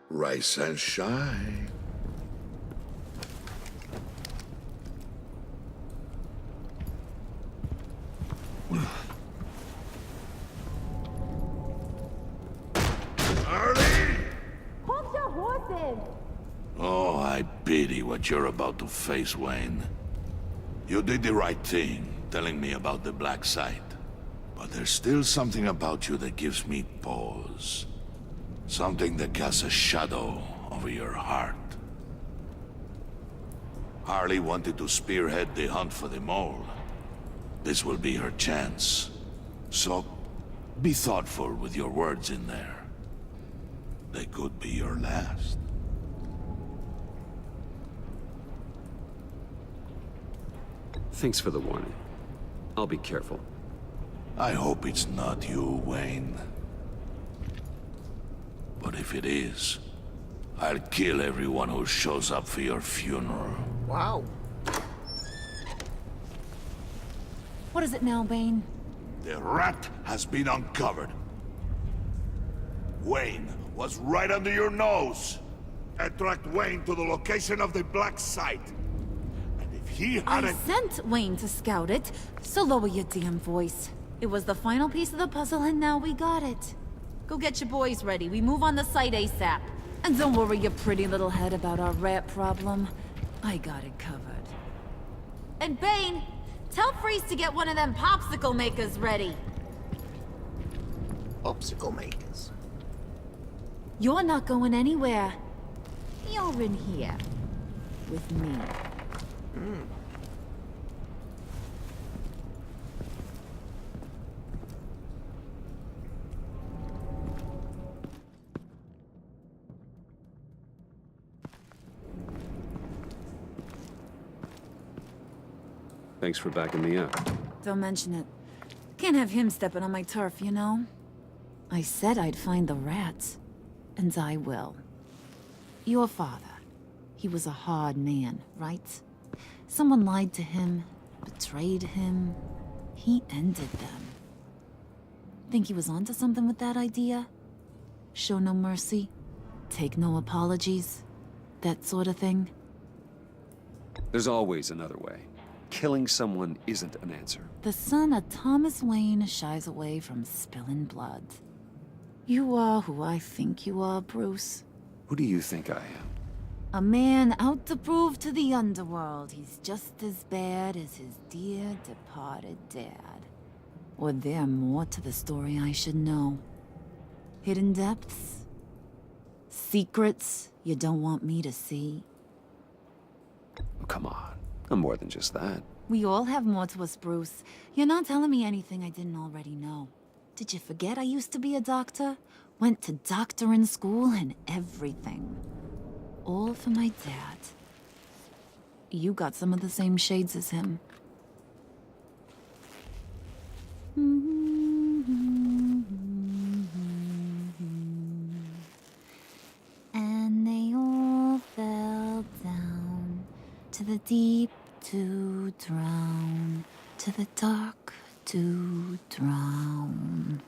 Rise and shine. Hold your horses! Oh, I pity what you're about to face, Wayne. You did the right thing, telling me about the black site. But there's still something about you that gives me pause. Something that casts a shadow over your heart. Harley wanted to spearhead the hunt for the mole. This will be her chance. So, be thoughtful with your words in there. They could be your last. Thanks for the warning. I'll be careful. I hope it's not you, Wayne. But if it is, I'll kill everyone who shows up for your funeral. Wow. What is it now, Bane? The rat has been uncovered. Wayne was right under your nose. I tracked Wayne to the location of the black site. And if he I hadn't... sent Wayne to scout it, so lower your damn voice. It was the final piece of the puzzle and now we got it. Go get your boys ready. We move on the site ASAP. And don't worry your pretty little head about our rat problem. I got it covered. And Bane, tell Freeze to get one of them popsicle makers ready. Popsicle makers. You're not going anywhere. You're in here. With me. Thanks for backing me up. Don't mention it. Can't have him stepping on my turf, you know? I said I'd find the rats. And I will. Your father. He was a hard man, right? Someone lied to him, betrayed him. He ended them. Think he was onto something with that idea? Show no mercy? Take no apologies? That sort of thing? There's always another way. Killing someone isn't an answer. The son of Thomas Wayne shies away from spilling blood. You are who I think you are, Bruce. Who do you think I am? A man out to prove to the underworld he's just as bad as his dear departed dad. Or there more to the story I should know. Hidden depths? Secrets you don't want me to see? Oh, come on. I'm more than just that. We all have more to us, Bruce. You're not telling me anything I didn't already know. Did you forget I used to be a doctor? Went to doctoring school and everything. All for my dad. You got some of the same shades as him. And they all fell down to the deep to drown, to the dark to drown.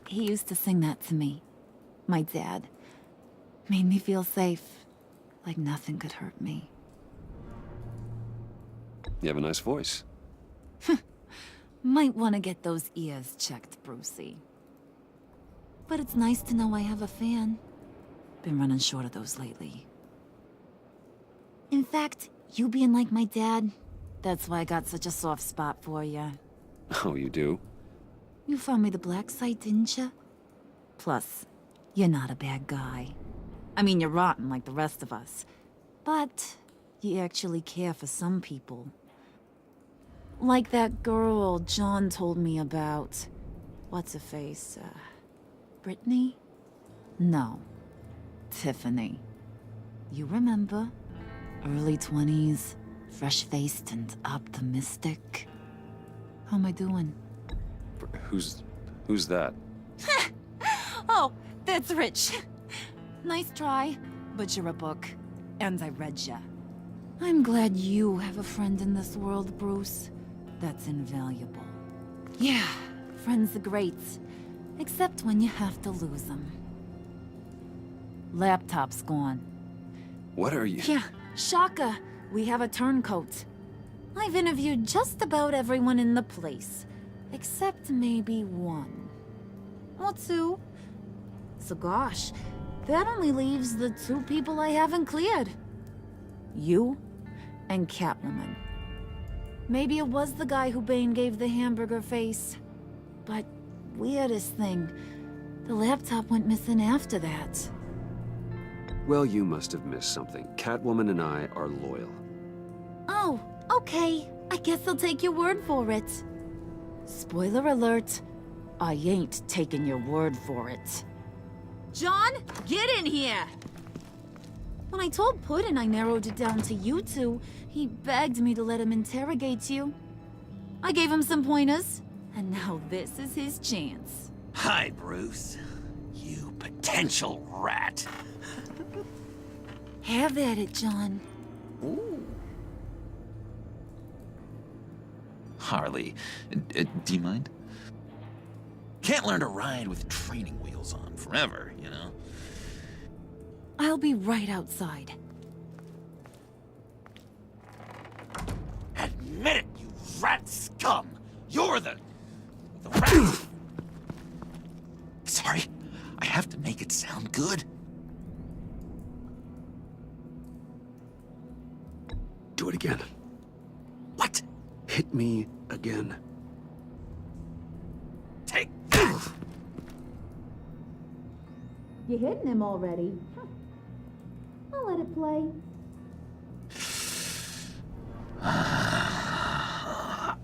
He used to sing that to me. My dad. Made me feel safe. Like nothing could hurt me. You have a nice voice. Might want to get those ears checked, Brucey. But it's nice to know I have a fan. Been running short of those lately. In fact, you being like my dad, that's why I got such a soft spot for you. Oh, you do? You found me the black site, didn't you? Plus, you're not a bad guy. I mean, you're rotten like the rest of us. But you actually care for some people. Like that girl John told me about. What's her face? Brittany? No. Tiffany. You remember? Early 20s, fresh-faced and optimistic. How am I doing? Who's that? Oh, that's Rich. Nice try, but you're a book. And I read ya. I'm glad you have a friend in this world, Bruce. That's invaluable. Yeah, friends are great. Except when you have to lose them. Laptop's gone. What are you? Yeah, shocker. We have a turncoat. I've interviewed just about everyone in the place. Except maybe one. Or two. So gosh, that only leaves the two people I haven't cleared. You and Catwoman. Maybe it was the guy who Bane gave the hamburger face. But weirdest thing, the laptop went missing after that. Well, you must have missed something. Catwoman and I are loyal. Oh, okay. I guess I'll take your word for it. Spoiler alert, I ain't taking your word for it. John, get in here! When I told Puddin' I narrowed it down to you two, he begged me to let him interrogate you. I gave him some pointers, and now this is his chance. Hi, Bruce. You potential rat. Have at it, John. Ooh. Harley, do you mind? Can't learn to ride with training wheels on forever, you know? I'll be right outside. Admit it, you rat scum! You're the rat! Sorry, I have to make it sound good. Do it again. What? Hit me again. Take that! You hitting him already? I'll let it play. I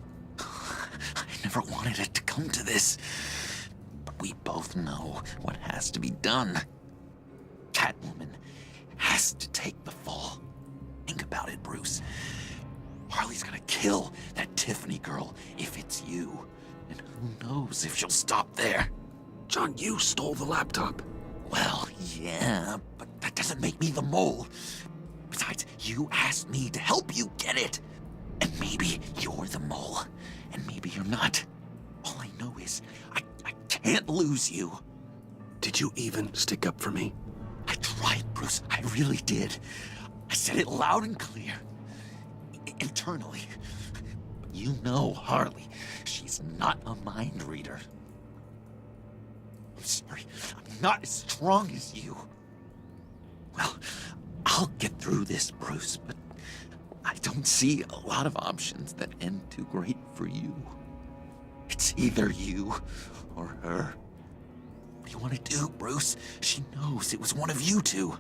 never wanted it to come to this. But we both know what has to be done. Catwoman has to take the fall. Think about it, Bruce. Harley's gonna kill that Tiffany girl if it's you. And who knows if she'll stop there. John, you stole the laptop. Well, yeah, but that doesn't make me the mole. Besides, you asked me to help you get it. And maybe you're the mole, and maybe you're not. All I know is I can't lose you. Did you even stick up for me? I tried, Bruce. I really did. I said it loud and clear. Internally. But you know Harley. She's not a mind reader. I'm sorry. I'm not as strong as you. Well, I'll get through this, Bruce, but I don't see a lot of options that end too great for you. It's either you or her. What do you want to do, Bruce? She knows it was one of you two.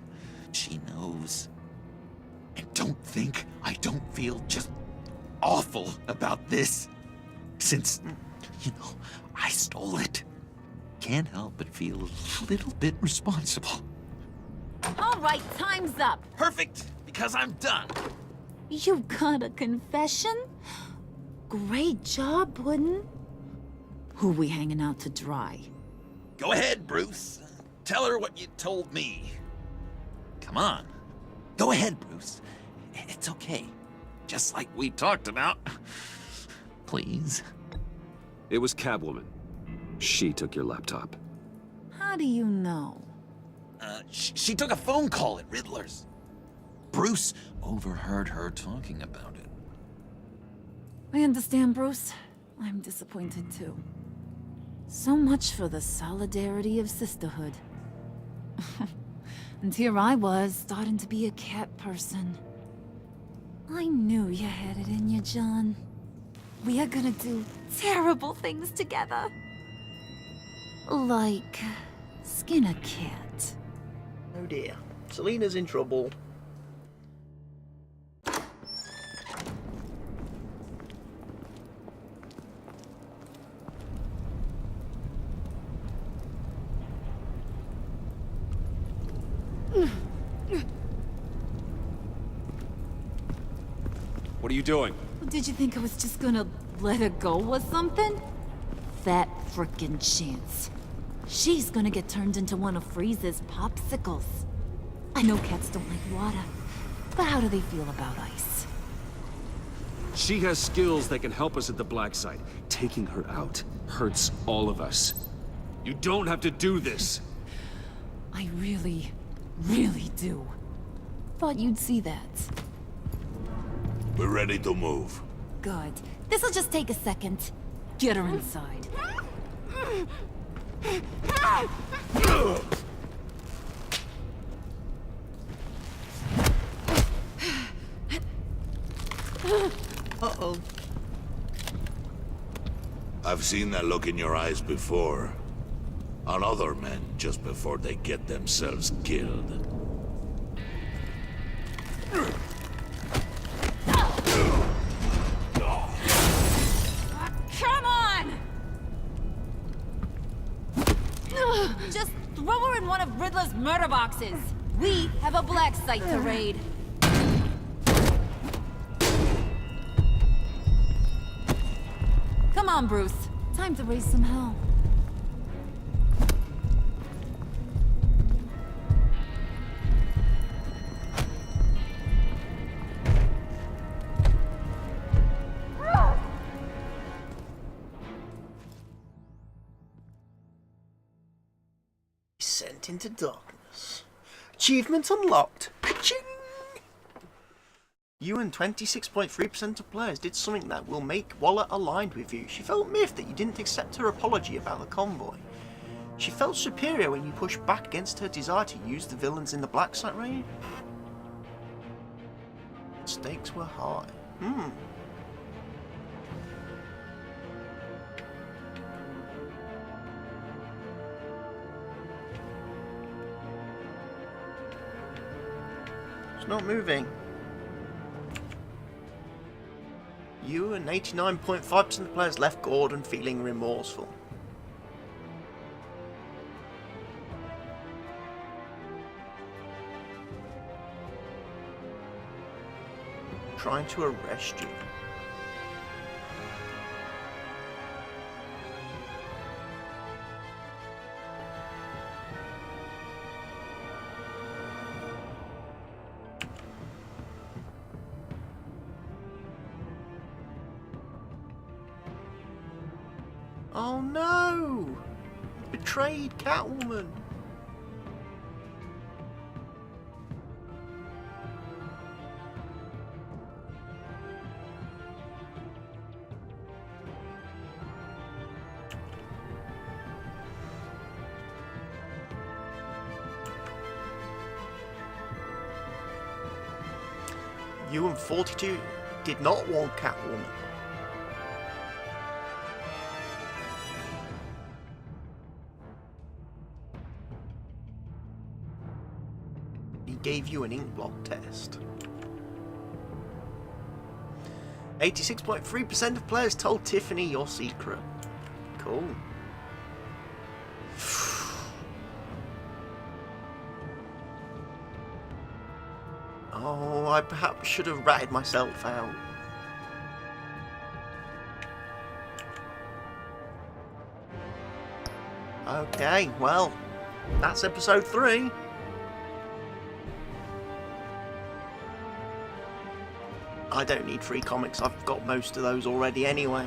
She knows. And don't think I don't feel just awful about this. Since, you know, I stole it. Can't help but feel a little bit responsible. All right, time's up. Perfect, because I'm done. You got a confession? Great job, Puddin'. Who we hanging out to dry? Go ahead, Bruce. Tell her what you told me. Come on. Go ahead, Bruce. It's okay. Just like we talked about. Please. It was Catwoman. She took your laptop. How do you know? She took a phone call at Riddler's. Bruce overheard her talking about it. I understand, Bruce. I'm disappointed too. So much for the solidarity of sisterhood. And here I was, starting to be a cat person. I knew you had it in you, John. We are gonna do terrible things together. Like skin a cat. Oh dear. Selena's in trouble. are you doing? Did you think I was just gonna let her go or something? Fat frickin' chance. She's gonna get turned into one of Freeze's popsicles. I know cats don't like water, but how do they feel about ice? She has skills that can help us at the black site. Taking her out hurts all of us. You don't have to do this. I really, really do. Thought you'd see that. We're ready to move. Good. This'll just take a second. Get her inside. Uh-oh. I've seen that look in your eyes before. On other men, just before they get themselves killed. Come on! Just throw her in one of Riddler's murder boxes. We have a black site to raid. Come on, Bruce. Time to raise some hell. Sent into darkness. Achievement unlocked. Ching! You and 26.3% of players did something that will make Waller aligned with you. She felt miffed that you didn't accept her apology about the convoy. She felt superior when you pushed back against her desire to use the villains in the Black Site raid. Stakes were high. It's not moving. You and 89.5% of players left Gordon feeling remorseful. Trying to arrest you. Oh no! Betrayed Catwoman! You and 42 did not want Catwoman. Gave you an ink block test. 86.3% of players told Tiffany your secret. Cool. Oh, I perhaps should have ratted myself out. Okay, well, that's episode 3. I don't need free comics, I've got most of those already anyway.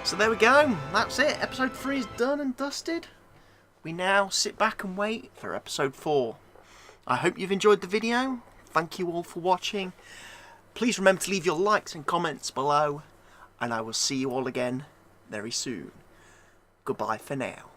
So there we go, that's it, episode 3 is done and dusted. We now sit back and wait for episode 4. I hope you've enjoyed the video, thank you all for watching. Please remember to leave your likes and comments below, and I will see you all again very soon. Goodbye for now.